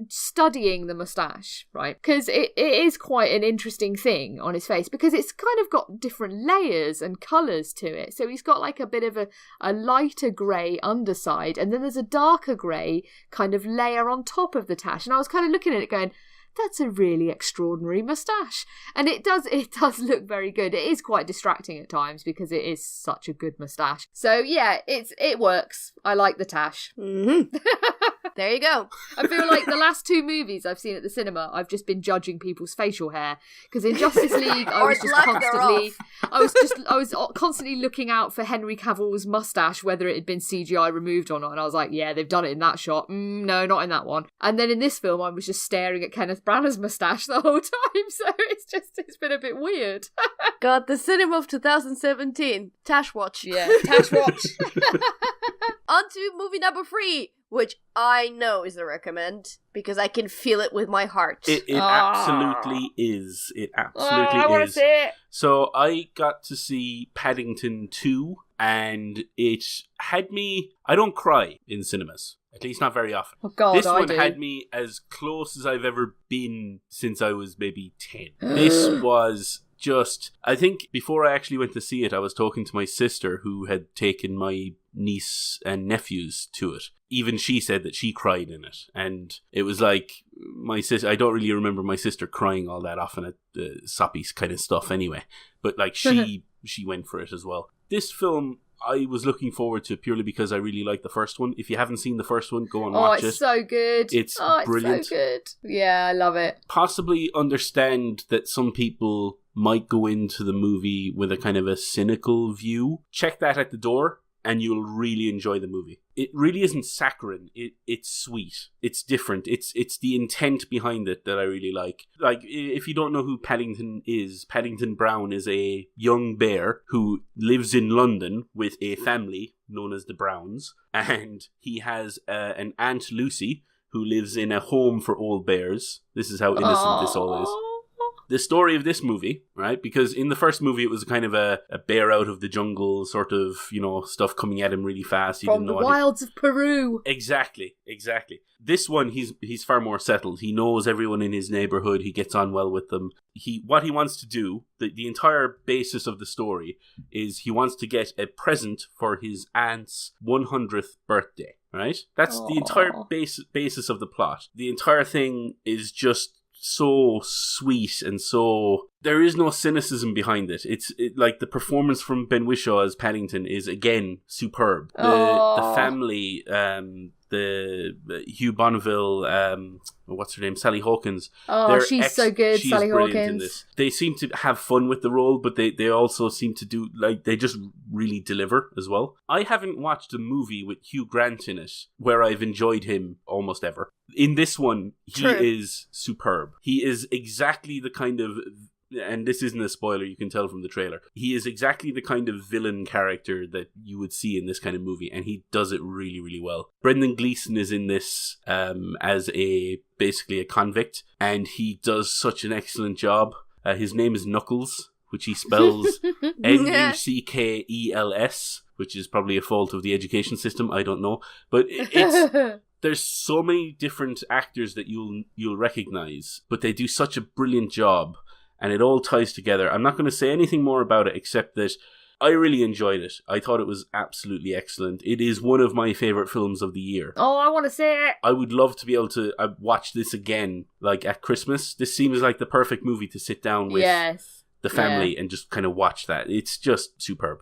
studying the moustache, right? Because it is quite an interesting thing on his face, because it's kind of got different layers and colours to it. So he's got a bit of a lighter grey underside, and then there's a darker grey kind of layer on top of the Tache. And I was kind of looking at it going, that's a really extraordinary moustache. And it does look very good. It is quite distracting at times because it is such a good moustache. So yeah, it works. I like the Tache. Mm-hmm. There you go. I feel like the last 2 movies I've seen at the cinema, I've just been judging people's facial hair. Because in Justice League, I was constantly looking out for Henry Cavill's mustache, whether it had been CGI removed or not. And I was like, yeah, they've done it in that shot. No, not in that one. And then in this film, I was just staring at Kenneth Branagh's mustache the whole time. So it's been a bit weird. God, the cinema of 2017. Tache watch. Yeah, Tache watch. On to movie number 3, which I know is a recommend because I can feel it with my heart. It absolutely is. It absolutely I want to is. see it. So I got to see Paddington 2, and it had me... I don't cry in cinemas. At least not very often. Oh God, this one do. had me as close as I've ever been since I was maybe 10. This was... I think before I actually went to see it, I was talking to my sister who had taken my niece and nephews to it. Even she said that she cried in it. And it was my sister, I don't really remember my sister crying all that often at the soppy kind of stuff anyway. But she went for it as well. This film, I was looking forward to purely because I really liked the first one. If you haven't seen the first one, go and watch it. Oh, it's so good. It's brilliant. It's so good. Yeah, I love it. Possibly understand that some people might go into the movie with a kind of a cynical view. Check that at the door and you'll really enjoy the movie. It really isn't saccharine. It's sweet. It's different. It's the intent behind it that I really like. If you don't know who Paddington is, Paddington Brown is a young bear who lives in London with a family known as the Browns, and he has an Aunt Lucy who lives in a home for old bears. This is how innocent this all is. the story of this movie, right? Because in the first movie, it was kind of a bear out of the jungle sort of, stuff coming at him really fast. From the wilds of Peru. Exactly. This one, he's far more settled. He knows everyone in his neighborhood. He gets on well with them. What he wants to do, the entire basis of the story is he wants to get a present for his aunt's 100th birthday, right? That's the entire basis of the plot. The entire thing is just so sweet and so... There is no cynicism behind it. It's like the performance from Ben Whishaw as Paddington is, again, superb. The family... the Hugh Bonneville, what's her name, Sally Hawkins. Oh, she's so good, she's Sally brilliant Hawkins. in this. They seem to have fun with the role, but they also seem to do, they just really deliver as well. I haven't watched a movie with Hugh Grant in it where I've enjoyed him almost ever. In this one, he is superb. He is exactly the kind of... And this isn't a spoiler, you can tell from the trailer. He is exactly the kind of villain character that you would see in this kind of movie, and he does it really, really well. Brendan Gleeson is in this as basically a convict, and he does such an excellent job. His name is Knuckles, which he spells Nuckels, which is probably a fault of the education system, I don't know. But it's... There's so many different actors that you'll recognize, but they do such a brilliant job. And it all ties together. I'm not going to say anything more about it except that I really enjoyed it. I thought it was absolutely excellent. It is one of my favourite films of the year. Oh, I want to see it. I would love to be able to watch this again, like at Christmas. This seems like the perfect movie to sit down with the family and just kind of watch that. It's just superb.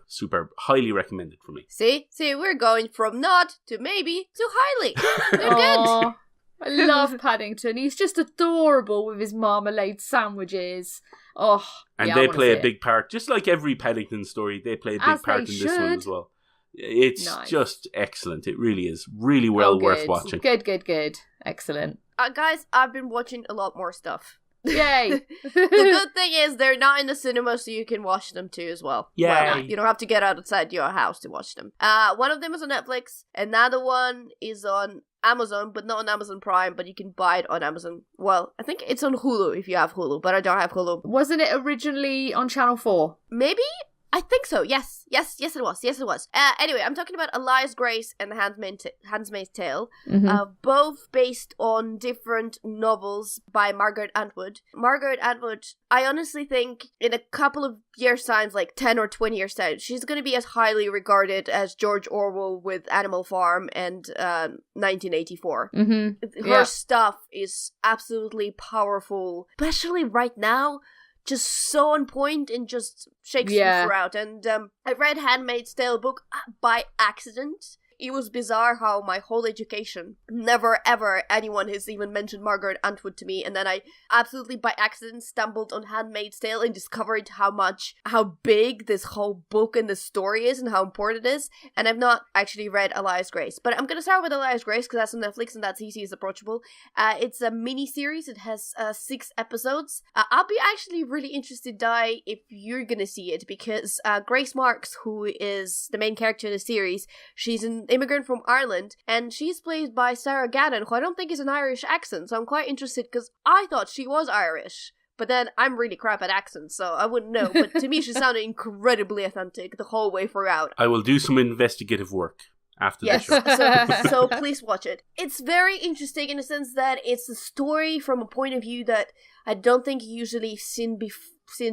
Highly recommended for me. See, we're going from not to maybe to highly. They're good. I love Paddington. He's just adorable with his marmalade sandwiches. Oh, and they play a big part, just like every Paddington story. They play a big part in this one as well. It's just excellent. It really is. Really well worth watching. Good. Excellent. Guys, I've been watching a lot more stuff. Yay! The good thing is they're not in the cinema, so you can watch them too as well. Yay! Well, you don't have to get outside your house to watch them. One of them is on Netflix. Another one is on Amazon, but not on Amazon Prime, but you can buy it on Amazon. Well, I think it's on Hulu if you have Hulu, but I don't have Hulu. Wasn't it originally on Channel 4? Maybe? I think so, yes it was. Anyway, I'm talking about Alias Grace and The Handmaid's Tale, both based on different novels by Margaret Atwood. Margaret Atwood, I honestly think in a couple of years' time, like 10 or 20 years' time, she's going to be as highly regarded as George Orwell with Animal Farm and 1984. Her stuff is absolutely powerful, especially right now. Just so on point and just shakes you throughout. And I read Handmaid's Tale book by accident. It was bizarre how my whole education, never ever anyone has even mentioned Margaret Atwood to me, and then I absolutely by accident stumbled on Handmaid's Tale and discovered how big this whole book and the story is and how important it is, and I've not actually read Alias Grace. But I'm gonna start with Alias Grace because that's on Netflix and that's easy, it's approachable. It's a mini-series, it has 6 episodes. I'll be actually really interested, Di, if you're gonna see it, because Grace Marks, who is the main character in the series, she's an immigrant from Ireland, and she's played by Sarah Gannon, who I don't think is an Irish accent, so I'm quite interested because I thought she was Irish, but then I'm really crap at accents, so I wouldn't know, but to me she sounded incredibly authentic the whole way throughout. I will do some investigative work after this show. So please watch it. It's very interesting in the sense that it's a story from a point of view that I don't think you usually seen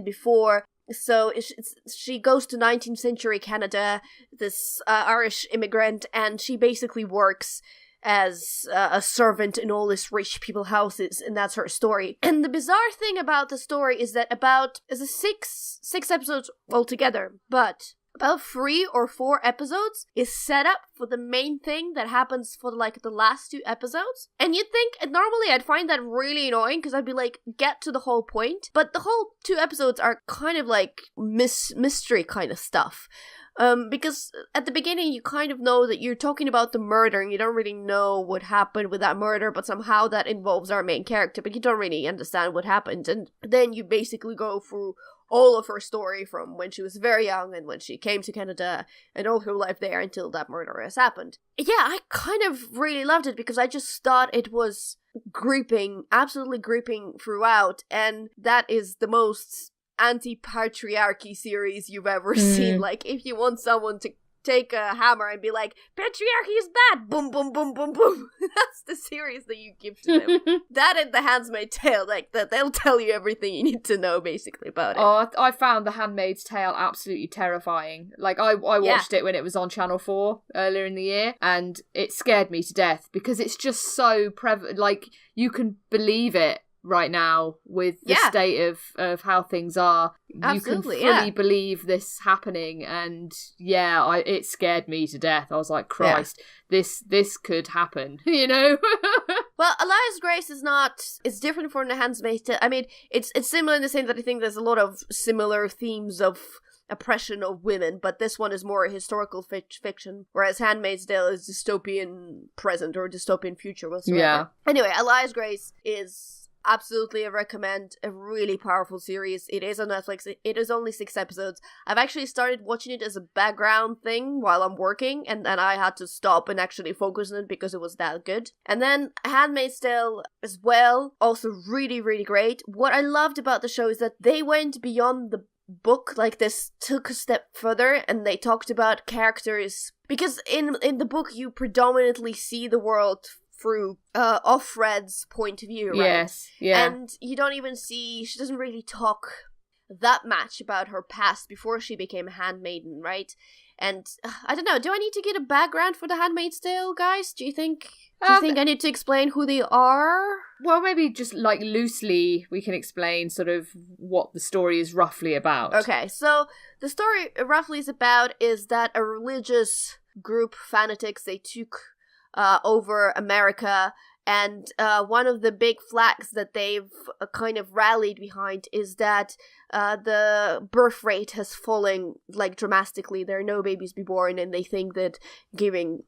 before. So she goes to 19th century Canada, this Irish immigrant, and she basically works as a servant in all these rich people houses, and that's her story. And the bizarre thing about the story is that it's six episodes altogether, but about 3 or 4 episodes is set up for the main thing that happens for like the last 2 episodes. And you'd think, normally I'd find that really annoying because I'd be like, get to the whole point. But the whole 2 episodes are kind of like mystery kind of stuff. Because at the beginning you kind of know that you're talking about the murder and you don't really know what happened with that murder, but somehow that involves our main character, but you don't really understand what happened. And then you basically go through all of her story from when she was very young and when she came to Canada and all her life there until that murder has happened. Yeah, I kind of really loved it because I just thought it was gripping, absolutely gripping throughout, and that is the most anti-patriarchy series you've ever seen. Like, if you want someone to take a hammer and be like, patriarchy is bad, boom, boom, boom, boom, boom. That's the series that you give to them. That and The Handmaid's Tale, like, that they'll tell you everything you need to know, basically, about it. Oh, I found The Handmaid's Tale absolutely terrifying. Like, I watched it when it was on Channel 4 earlier in the year, and it scared me to death, because it's just so prevalent. Like, you can believe it right now with the state of how things are. Absolutely, you can fully believe this happening, and it scared me to death. I was like, Christ, this could happen, you know? Well, Alias Grace it's different from The Handmaid's Tale. I mean, it's similar in the sense that I think there's a lot of similar themes of oppression of women, but this one is more historical fiction, whereas Handmaid's Tale is dystopian present or dystopian future whatsoever. Yeah. Anyway, Alias Grace is absolutely a recommend, a really powerful series. It is on Netflix. It is only 6 episodes. I've actually started watching it as a background thing while I'm working, and then I had to stop and actually focus on it because it was that good. And then Handmaid's Tale as well, also really, really great. What I loved about the show is that they went beyond the book. Like, this took a step further, and they talked about characters, because in the book you predominantly see the world through Offred's point of view, right? Yes, yeah. And you don't even see, she doesn't really talk that much about her past before she became a handmaiden, right? And I don't know, do I need to get a background for The Handmaid's Tale, guys? Do you think I need to explain who they are? Well, maybe just like loosely we can explain sort of what the story is roughly about. Okay, so the story roughly is that a religious group, fanatics, they took over America, and one of the big flags that they've kind of rallied behind is that the birth rate has fallen like dramatically. There are no babies be born, and they think that giving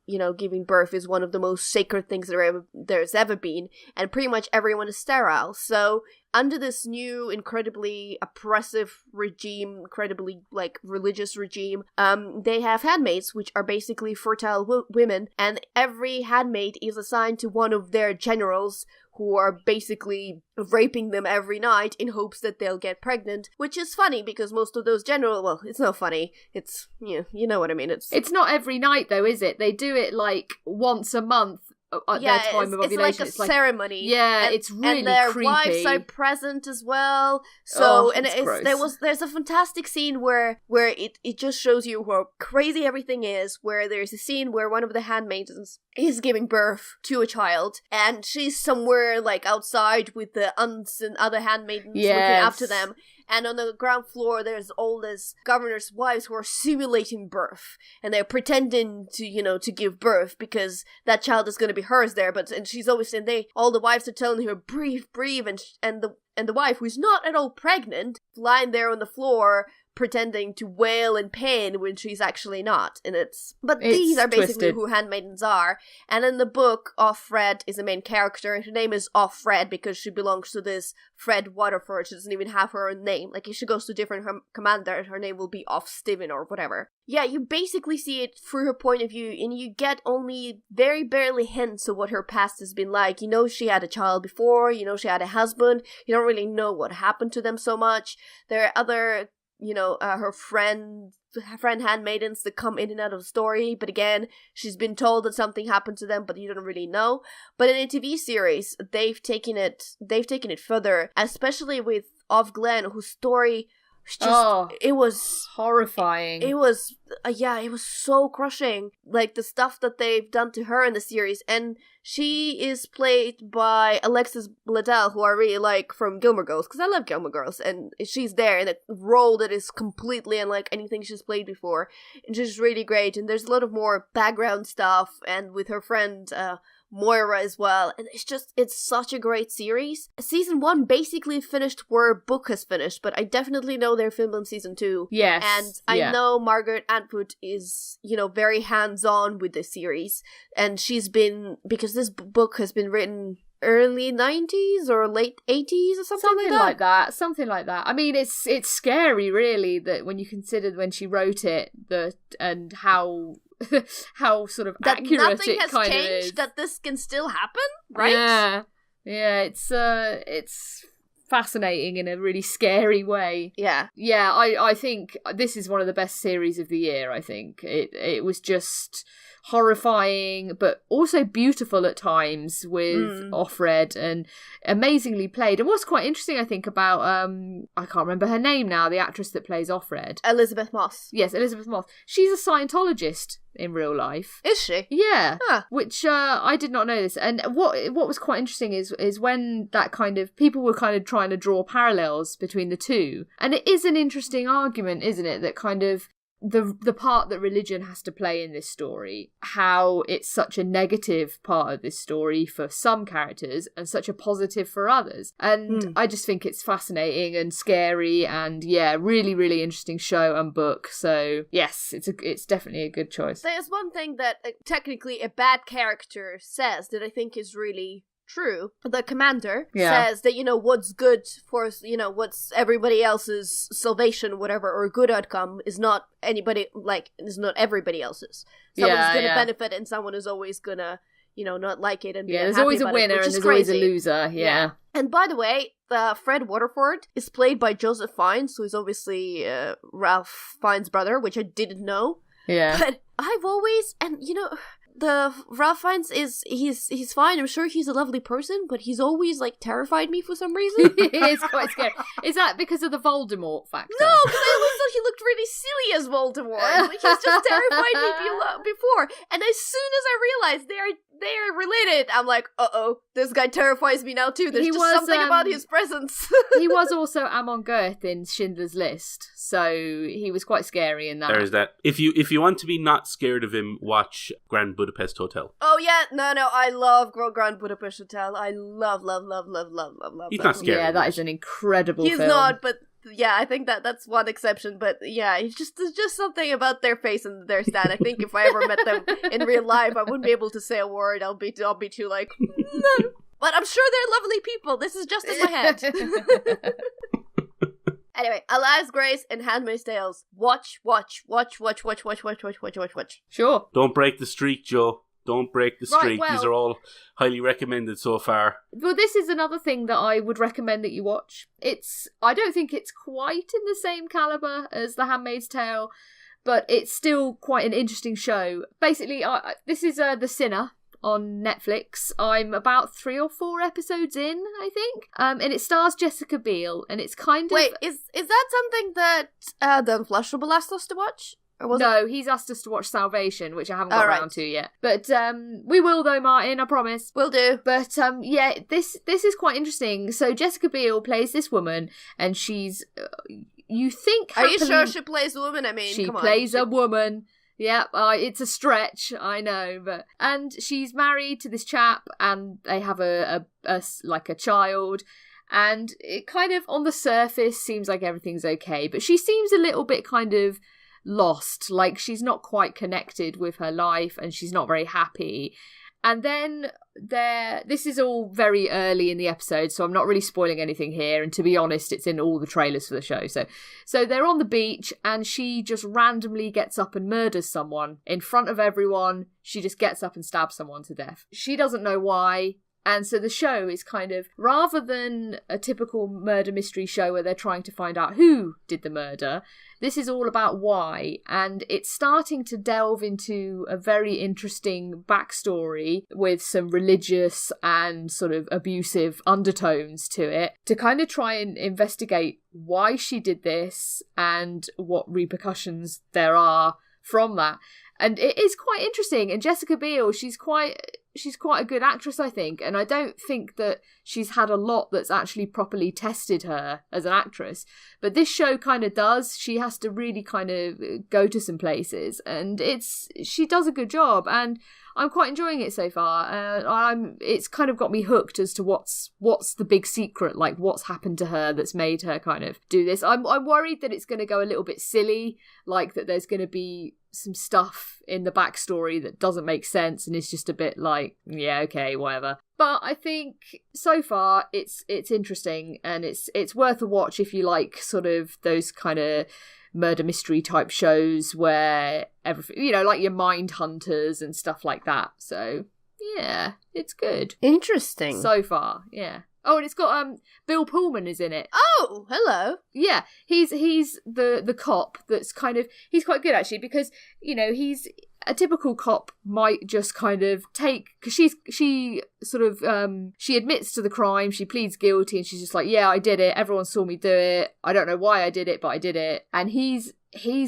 birth is one of the most sacred things there's ever been, and pretty much everyone is sterile. So under this new incredibly oppressive regime, incredibly like religious regime, they have handmaids, which are basically fertile women, and every handmaid is assigned to one of their generals, who are basically raping them every night in hopes that they'll get pregnant, which is funny because most of those well, it's not funny. It's, you know what I mean. It's not every night though, is it? They do it like once a month at their time of ovulation. It's like a ceremony. Yeah, it's really and their creepy. wives are present as well. So there's a fantastic scene where it just shows you how crazy everything is. Where there's a scene where one of the handmaidens is giving birth to a child, and she's somewhere like outside with the aunts and other handmaidens looking after them. And on the ground floor, there's all these governors' wives who are simulating birth, and they're pretending to give birth because that child is going to be hers there. And she's always saying all the wives are telling her breathe, and the wife, who's not at all pregnant, lying there on the floor pretending to wail in pain when she's actually not. These are basically twisted. who handmaidens are. And in the book, Offred is the main character, and her name is Offred because she belongs to this Fred Waterford. She doesn't even have her own name. Like, if she goes to a different commander, her name will be Off Steven or whatever. Yeah, you basically see it through her point of view, and you get only very barely hints of what her past has been like. You know she had a child before, you know she had a husband, you don't really know what happened to them so much. There are other her friend handmaidens that come in and out of the story, but again, she's been told that something happened to them, but you don't really know. But in a TV series, they've taken it further, especially with Of Glen, whose story it was horrifying. It was it was so crushing, like the stuff that they've done to her in the series. And she is played by Alexis Bledel, who I really like from Gilmore Girls, because I love Gilmore Girls, and she's there in a role that is completely unlike anything she's played before, and she's really great. And there's a lot of more background stuff, and with her friend Moira as well, and it's such a great series. Season 1 basically finished where book has finished, but I definitely know they're filming season 2. Yes. And I know Margaret Atwood is, very hands-on with this series, and she's been, because this book has been written early 90s or late 80s or something like that. Something like that. I mean, it's scary, really, that when you consider when she wrote it, and how how sort of that accurate nothing it has kind changed, of is. that this can still happen, right? Yeah. It's fascinating in a really scary way. Yeah. I think this is one of the best series of the year. I think it was just horrifying but also beautiful at times with Offred, and amazingly played. And what's quite interesting, I think, about I can't remember her name now, the actress that plays Offred. Elizabeth Moss. Yes, Elizabeth Moss. She's a Scientologist in real life. Is she? Yeah. Huh. Which I did not know this. And what was quite interesting is when that kind of people were kind of trying to draw parallels between the two. And it is an interesting argument, isn't it, that kind of the part that religion has to play in this story, how it's such a negative part of this story for some characters and such a positive for others. And I just think it's fascinating and scary, and really, really interesting show and book. So yes, it's definitely a good choice. There's one thing that technically a bad character says that I think is really true. The commander says that, what's good for, what's everybody else's salvation, whatever, or good outcome is not is not everybody else's. Someone's gonna benefit and someone is always gonna, not like it and be there's unhappy always a about winner it, and there's crazy. always a loser. Yeah. And by the way, Fred Waterford is played by Joseph Fiennes, who is obviously Ralph Fiennes' brother, which I didn't know. Yeah. But I've always, and the Ralph Fiennes he's fine. I'm sure he's a lovely person, but he's always terrified me for some reason. It's quite scary. Is that because of the Voldemort factor? No, because I always thought he looked really silly as Voldemort. He's just terrified me before. And as soon as I realized they're related, I'm like, uh-oh, this guy terrifies me now too. There's something about his presence. He was also Amon Goeth in Schindler's List, so he was quite scary in that. There's that. If you want to be not scared of him, watch Grand Budapest Hotel. Oh yeah, no, I love Grand Budapest Hotel. I love. He's not scary. Yeah, that is an incredible film. He's not, but yeah, I think that's one exception. But yeah, there's just something about their face and their stand. I think if I ever met them in real life, I wouldn't be able to say a word. I'll be too like, no. But I'm sure they're lovely people. This is just in my head. Anyway, Alias Grace and Handmaid's Tales. Watch. Sure. Don't break the streak, Joe. Don't break the streak. Right, well, these are all highly recommended so far. Well, this is another thing that I would recommend that you watch. I don't think it's quite in the same caliber as The Handmaid's Tale, but it's still quite an interesting show. Basically, this is The Sinner on Netflix. I'm about 3 or 4 episodes in, I think. And it stars Jessica Biel, and it's kind of... Wait, is that something that The Unflushable asked us to watch? No, he's asked us to watch Salvation, which I haven't got around to yet. But we will, though, Martin, I promise. Will do. But this is quite interesting. So Jessica Biel plays this woman, and she's... you think... Are you sure she plays a woman? I mean, she come on. plays a woman. Yeah, it's a stretch, I know, and she's married to this chap, and they have a child, and it kind of on the surface seems like everything's okay, but she seems a little bit kind of lost, like she's not quite connected with her life, and she's not very happy. And then this is all very early in the episode, so I'm not really spoiling anything here. And to be honest, it's in all the trailers for the show. So they're on the beach, and she just randomly gets up and murders someone in front of everyone. She just gets up and stabs someone to death. She doesn't know why. And so the show is kind of, rather than a typical murder mystery show where they're trying to find out who did the murder, this is all about why. And it's starting to delve into a very interesting backstory with some religious and sort of abusive undertones to it, to kind of try and investigate why she did this and what repercussions there are from that. And it is quite interesting. And Jessica Biel, she's quite a good actress, I think. And I don't think that she's had a lot that's actually properly tested her as an actress. But this show kind of does. She has to really kind of go to some places. And she does a good job. And I'm quite enjoying it so far. It's kind of got me hooked as to what's the big secret, like what's happened to her that's made her kind of do this. I'm worried that it's going to go a little bit silly, like that there's going to be some stuff in the backstory that doesn't make sense and is just a bit like, yeah, okay, whatever. But I think so far it's interesting, and it's worth a watch if you like sort of those kind of murder mystery type shows where everything, you know, like your Mind Hunters and stuff like that. So yeah, it's good. Interesting. So far, yeah. Oh, and it's got Bill Pullman is in it. Oh, hello. Yeah, he's the cop that's kind of, he's quite good actually, because, you know, he's a typical cop might just kind of take, because she sort of she admits to the crime, she pleads guilty, and she's just like, yeah, I did it, everyone saw me do it, I don't know why I did it, but I did it. And he's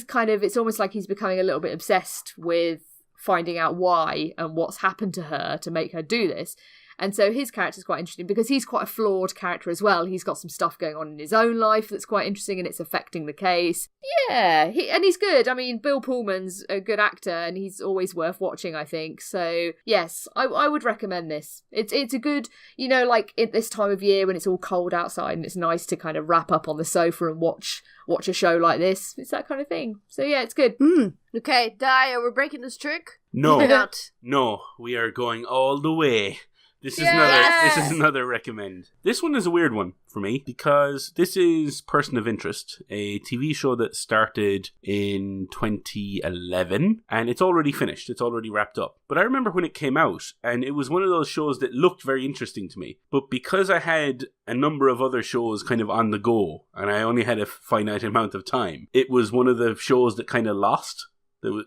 kind of, it's almost like he's becoming a little bit obsessed with finding out why and what's happened to her to make her do this. And so his character's quite interesting because he's quite a flawed character as well. He's got some stuff going on in his own life that's quite interesting, and it's affecting the case. Yeah, he's good. I mean, Bill Pullman's a good actor, and he's always worth watching, I think. So, yes, I would recommend this. It's a good, you know, like at this time of year when it's all cold outside and it's nice to kind of wrap up on the sofa and watch a show like this. It's that kind of thing. So, yeah, it's good. Okay, Di, are we breaking this trick? No. We're not. No, we are going all the way. This is another recommend. This one is a weird one for me because this is Person of Interest, a TV show that started in 2011, and it's already finished. It's already wrapped up. But I remember when it came out, and it was one of those shows that looked very interesting to me. But because I had a number of other shows kind of on the go, and I only had a finite amount of time, it was one of the shows that kind of lost.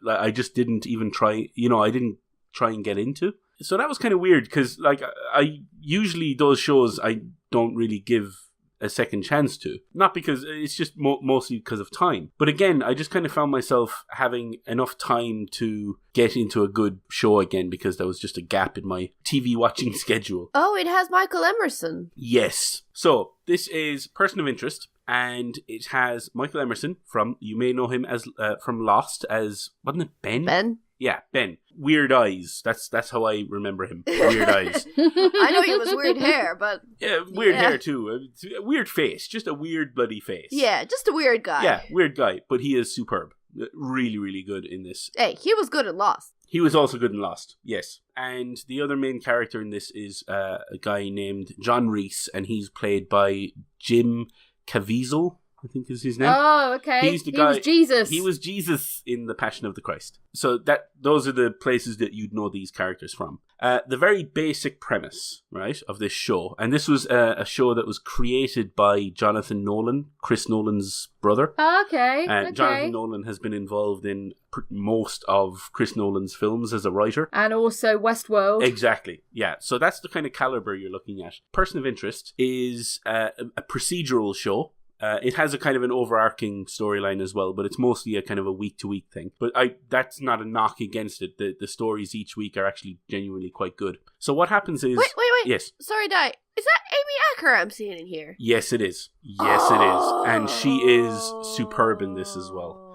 I just didn't even try, I didn't try and get into. So that was kind of weird because, like, I usually those shows I don't really give a second chance to. Not because it's just mostly because of time. But again, I just kind of found myself having enough time to get into a good show again because there was just a gap in my TV watching schedule. Oh, it has Michael Emerson. Yes. So this is Person of Interest. And it has Michael Emerson from, you may know him as from Lost as, wasn't it Ben? Ben? Yeah, Ben. Weird eyes. That's how I remember him. Weird eyes. I know he was weird hair, but... Yeah, weird hair too. A weird face. Just a weird bloody face. Yeah, just a weird guy. Yeah, weird guy. But he is superb. Really, really good in this. Hey, he was good in Lost. He was also good in Lost, yes. And the other main character in this is a guy named John Reese, and he's played by Jim Caviezel, I think is his name. Oh, okay. He's the guy. He was Jesus. He was Jesus in The Passion of the Christ. So those are the places that you'd know these characters from. The very basic premise, right, of this show, and this was a show that was created by Jonathan Nolan, Chris Nolan's brother. Okay. Jonathan Nolan has been involved in most of Chris Nolan's films as a writer. And also Westworld. Exactly, yeah. So that's the kind of caliber you're looking at. Person of Interest is a procedural show. It has a kind of an overarching storyline as well, but it's mostly a kind of a week-to-week thing. But that's not a knock against it. The stories each week are actually genuinely quite good. So what happens is... Wait. Yes. Sorry, Di. Is that Amy Acker I'm seeing in here? Yes, it is. Yes, it is. And she is superb in this as well.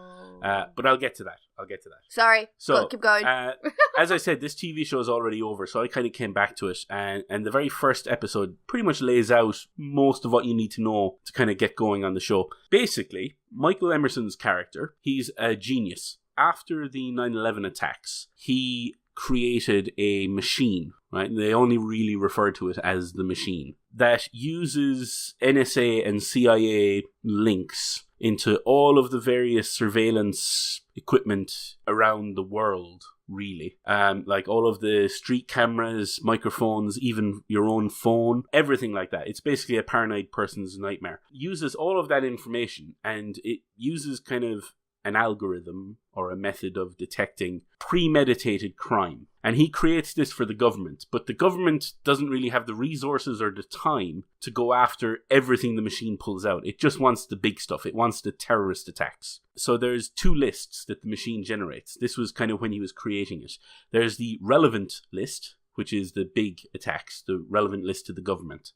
But I'll get to that. Sorry. So, keep going. As I said, this TV show is already over, so I kind of came back to it. And the very first episode pretty much lays out most of what you need to know to kind of get going on the show. Basically, Michael Emerson's character, he's a genius. After the 9/11 attacks, he created a machine, right? They only really refer to it as the machine, that uses NSA and CIA links into all of the various surveillance equipment around the world, really. Like all of the street cameras, microphones, even your own phone, everything like that. It's basically a paranoid person's nightmare. Uses all of that information, and it uses kind of an algorithm or a method of detecting premeditated crime. And he creates this for the government, but the government doesn't really have the resources or the time to go after everything the machine pulls out. It just wants the big stuff. It wants the terrorist attacks. So there's two lists that the machine generates. This was kind of when he was creating it. There's the relevant list, which is the big attacks, the relevant list to the government.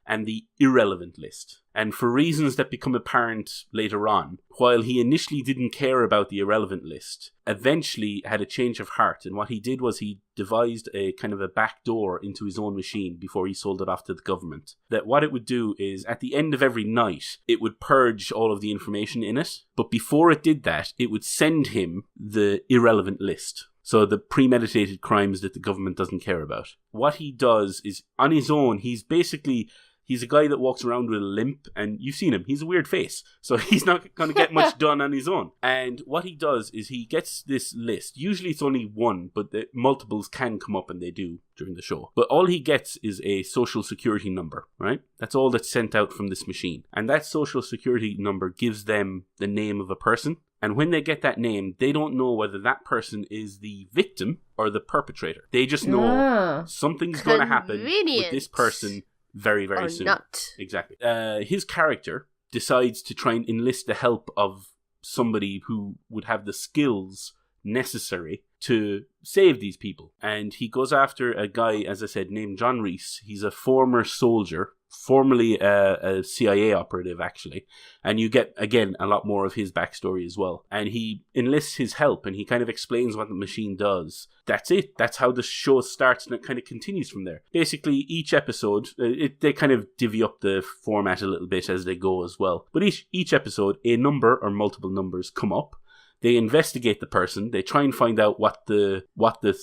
and the irrelevant list. And for reasons that become apparent later on, while he initially didn't care about the irrelevant list, eventually had a change of heart. And what he did was he devised a kind of a back door into his own machine before he sold it off to the government. That what it would do is, at the end of every night, it would purge all of the information in it. But before it did that, it would send him the irrelevant list. So the premeditated crimes that the government doesn't care about. What he does is, on his own, he's a guy that walks around with a limp, and you've seen him. He's a weird face. So he's not going to get much done on his own. And what he does is he gets this list. Usually it's only one, but the multiples can come up, and they do during the show. But all he gets is a social security number, right? That's all that's sent out from this machine. And that social security number gives them the name of a person. And when they get that name, they don't know whether that person is the victim or the perpetrator. They just know something's going to happen with this person very, very or soon. Not. Exactly. His character decides to try and enlist the help of somebody who would have the skills necessary to save these people. And he goes after a guy, as I said, named John Reese. He's a former soldier, formerly a CIA operative, actually. And you get, again, a lot more of his backstory as well. And he enlists his help, and he kind of explains what the machine does. That's it. That's how the show starts, and it kind of continues from there. Basically, each episode, they kind of divvy up the format a little bit as they go as well. But each episode, a number or multiple numbers come up. They investigate the person. They try and find out what the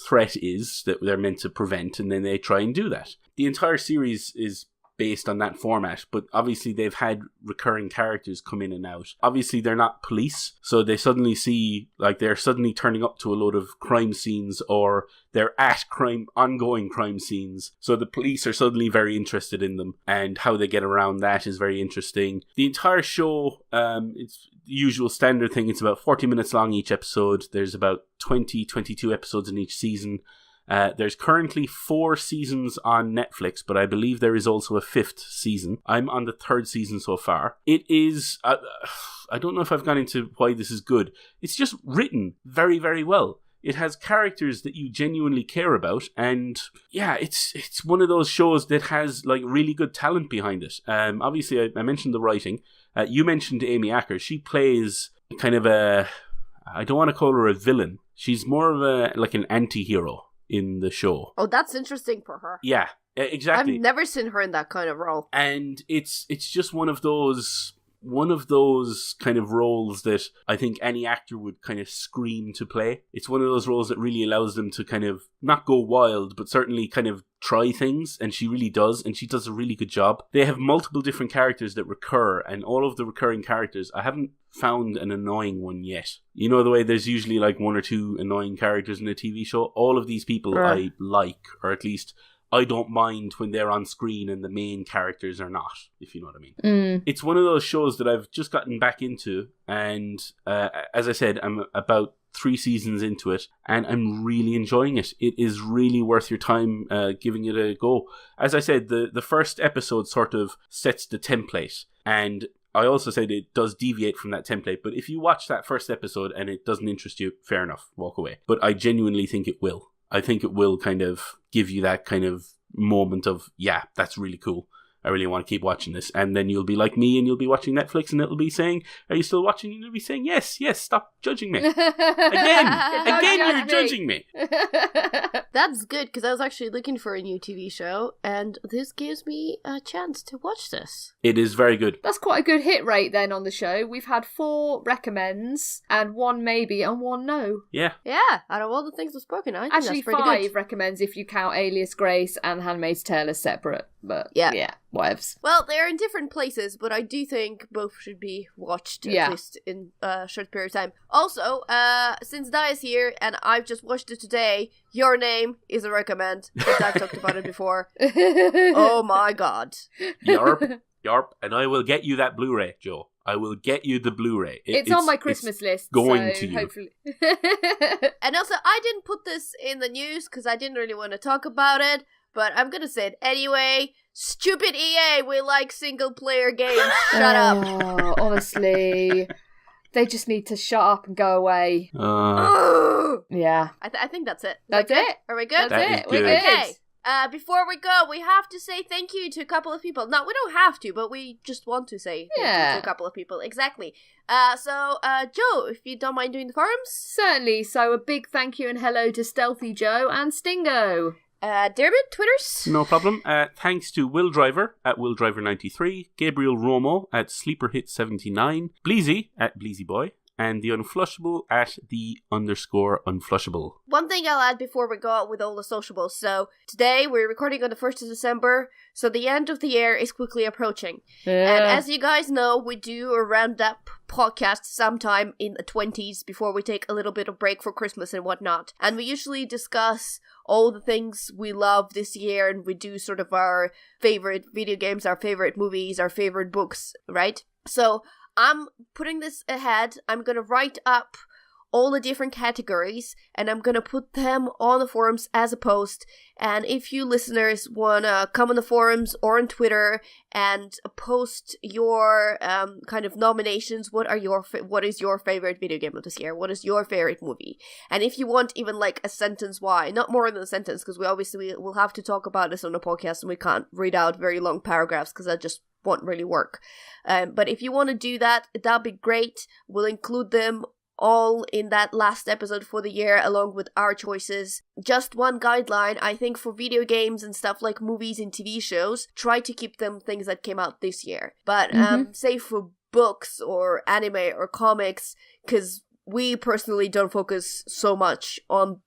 threat is that they're meant to prevent, and then they try and do that. The entire series is based on that format, but obviously they've had recurring characters come in and out. Obviously they're not police, so they suddenly see, like, they're suddenly turning up to a load of crime scenes, or they're at ongoing crime scenes. So the police are suddenly very interested in them, and how they get around that is very interesting. The entire show, it's the usual standard thing. It's about 40 minutes long each episode. There's about 22 episodes in each season. There's currently 4 seasons on Netflix, but I believe there is also a 5th season. I'm on the 3rd season so far. It is, I don't know if I've gone into why this is good. It's just written very, very well. It has characters that you genuinely care about, and yeah, it's one of those shows that has like really good talent behind it. Obviously, I mentioned the writing. You mentioned Amy Acker. She plays kind of I don't want to call her a villain. She's more of like an anti-hero in the show. Oh, that's interesting for her. Yeah, exactly. I've never seen her in that kind of role. And it's just one of those kind of roles that I think any actor would kind of scream to play. It's one of those roles that really allows them to kind of not go wild, but certainly kind of try things, and she really does, and she does a really good job. They have multiple different characters that recur, and all of the recurring characters, I haven't found an annoying one yet. You know the way there's usually like 1 or 2 annoying characters in a TV show? All of these people I like, or at least I don't mind when they're on screen and the main characters are not, if you know what I mean. It's one of those shows that I've just gotten back into, and as I said, I'm about 3 seasons into it, and I'm really enjoying it. It is really worth your time giving it a go. As I said, the first episode sort of sets the template, and I also said it does deviate from that template, but if you watch that first episode and it doesn't interest you, fair enough, walk away. But I genuinely think it will. I think it will kind of give you that kind of moment of, yeah, that's really cool. I really want to keep watching this. And then you'll be like me and you'll be watching Netflix and it'll be saying, are you still watching? And you'll be saying, yes, stop judging me. Again, you're judging me. That's good, because I was actually looking for a new TV show, and this gives me a chance to watch this. It is very good. That's quite a good hit rate then on the show. We've had 4 recommends, and 1 maybe, and 1 no. Yeah. Yeah, out of all the things we've spoken, I think actually that's pretty 5 good. recommends if you count Alias Grace and Handmaid's Tale as separate, but yeah, whatevs. Well, they're in different places, but I do think both should be watched, at least in a short period of time. Also, since Di is here, and I've just watched it today, Your Name is a recommend, because I've talked about it before. Oh my god. Yarp, and I will get you that Blu-ray, Joe. I will get you the Blu-ray. It's on my Christmas list. Going so to you. Hopefully. And also, I didn't put this in the news because I didn't really want to talk about it, but I'm gonna say it anyway. Stupid EA, we like single-player games. Shut up. Honestly. They just need to shut up and go away. Yeah. I think that's it. That's it. Are we good? That is We're good. good. Okay. Before we go, we have to say thank you to a couple of people. No, we don't have to, but we just want to say thank you to a couple of people. Exactly. So, Joe, if you don't mind doing the forums. Certainly. So a big thank you and hello to Stealthy Joe and Stingo. Diarmuid, Twitters? No problem. Thanks to Will Driver at WillDriver93, Gabriel Romo at SleeperHit79, Bleezy at BleezyBoy, and the Unflushable at _Unflushable. One thing I'll add before we go out with all the sociables. So today we're recording on the 1st of December, so the end of the year is quickly approaching. And as you guys know, we do a roundup podcast sometime in the 20s before we take a little bit of break for Christmas and whatnot. And we usually discuss all the things we love this year, and we do sort of our favorite video games, our favorite movies, our favorite books, right? So I'm putting this ahead. I'm going to write up all the different categories, and I'm going to put them on the forums as a post. And if you listeners want to come on the forums or on Twitter and post your kind of nominations, what is your favorite video game of this year? What is your favorite movie? And if you want even like a sentence why, not more than a sentence, because we obviously will have to talk about this on the podcast, and we can't read out very long paragraphs because that just won't really work. But if you want to do that, that'd be great. We'll include them all in that last episode for the year, along with our choices. Just one guideline, I think, for video games and stuff like movies and TV shows, try to keep them things that came out this year. But say for books or anime or comics, because we personally don't focus so much on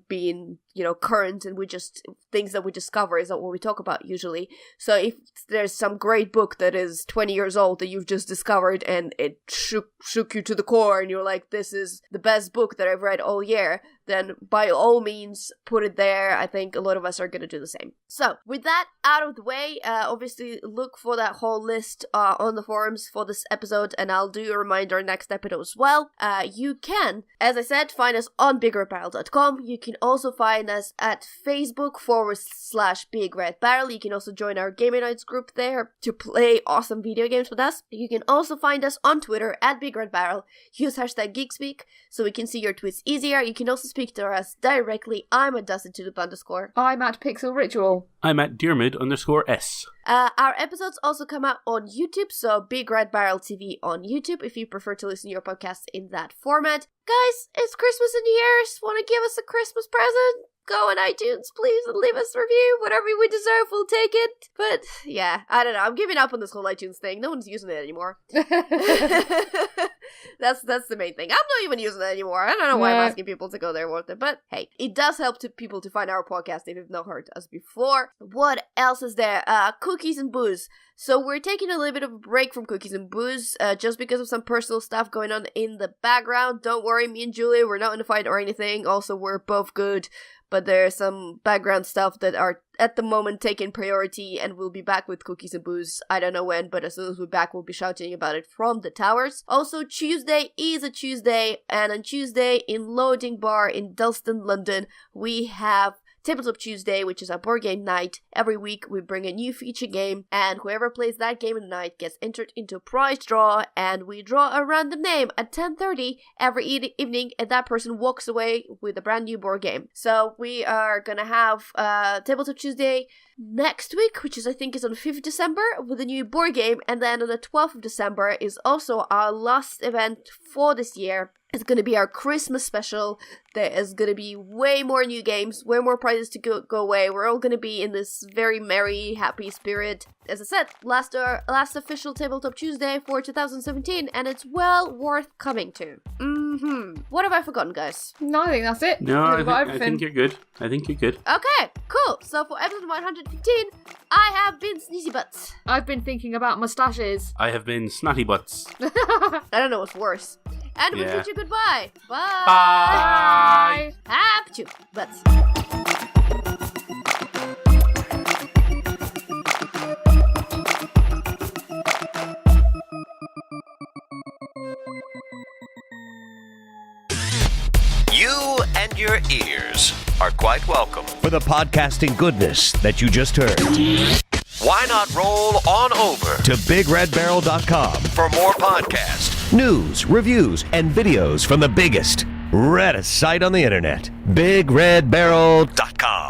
being, current, and we just, things that we discover is not what we talk about usually. So if there's some great book that is 20 years old that you've just discovered and it shook you to the core and you're like, this is the best book that I've read all year, then by all means put it there. I think a lot of us are going to do the same. So with that out of the way, obviously look for that whole list on the forums for this episode, and I'll do a reminder next episode as well. You can, as I said, find us on BigRedBarel.com. You can also find us at Facebook /BigRedBarel. You can also join our Gaming Nights group there to play awesome video games with us. You can also find us on Twitter at BigRedBarel. Use hashtag Geek Speak so we can see your tweets easier. You can also speak to us directly. I'm at DustinToThe_. I'm at Pixel Ritual. I'm at Diarmuid_S. Our episodes also come out on YouTube, so Big Red Barrel TV on YouTube if you prefer to listen to your podcast in that format. Guys, it's Christmas in here. Want to give us a Christmas present? Go on iTunes, please, and leave us a review. Whatever we deserve, we'll take it. But, yeah, I don't know. I'm giving up on this whole iTunes thing. No one's using it anymore. That's the main thing. I'm not even using it anymore. I don't know why I'm asking people to go there with it. But, hey, it does help people to find our podcast if you've not heard us before. What else is there? Cookies and booze. So we're taking a little bit of a break from cookies and booze, just because of some personal stuff going on in the background. Don't worry, me and Julia, we're not in a fight or anything. Also, we're both good, but there's some background stuff that are at the moment taking priority, and we'll be back with cookies and booze. I don't know when, but as soon as we're back, we'll be shouting about it from the towers. Also, Tuesday is a Tuesday, and on Tuesday in Loading Bar in Dalston, London, we have Tabletop Tuesday, which is our board game night. Every week we bring a new feature game, and whoever plays that game in the night gets entered into a prize draw, and we draw a random name at 10:30 every evening, and that person walks away with a brand new board game. So we are gonna have Tabletop Tuesday next week, which is I think is on the 5th of December, with a new board game, and then on the 12th of December is also our last event for this year. It's going to be our Christmas special. There is going to be way more new games, way more prizes to go away. We're all going to be in this very merry, happy spirit. As I said, last official Tabletop Tuesday for 2017, and it's well worth coming to. What have I forgotten, guys? No, I think that's it. No, I think you're good. Okay, cool. So for episode 115, I have been Sneezy Butts. I've been thinking about mustaches. I have been Snotty Butts. I don't know what's worse. And we bid you goodbye. Bye. Bye. Have to. Butts. You and your ears are quite welcome for the podcasting goodness that you just heard. Why not roll on over to BigRedBarel.com for more podcasts, news, reviews, and videos from the biggest, reddest site on the internet, BigRedBarel.com.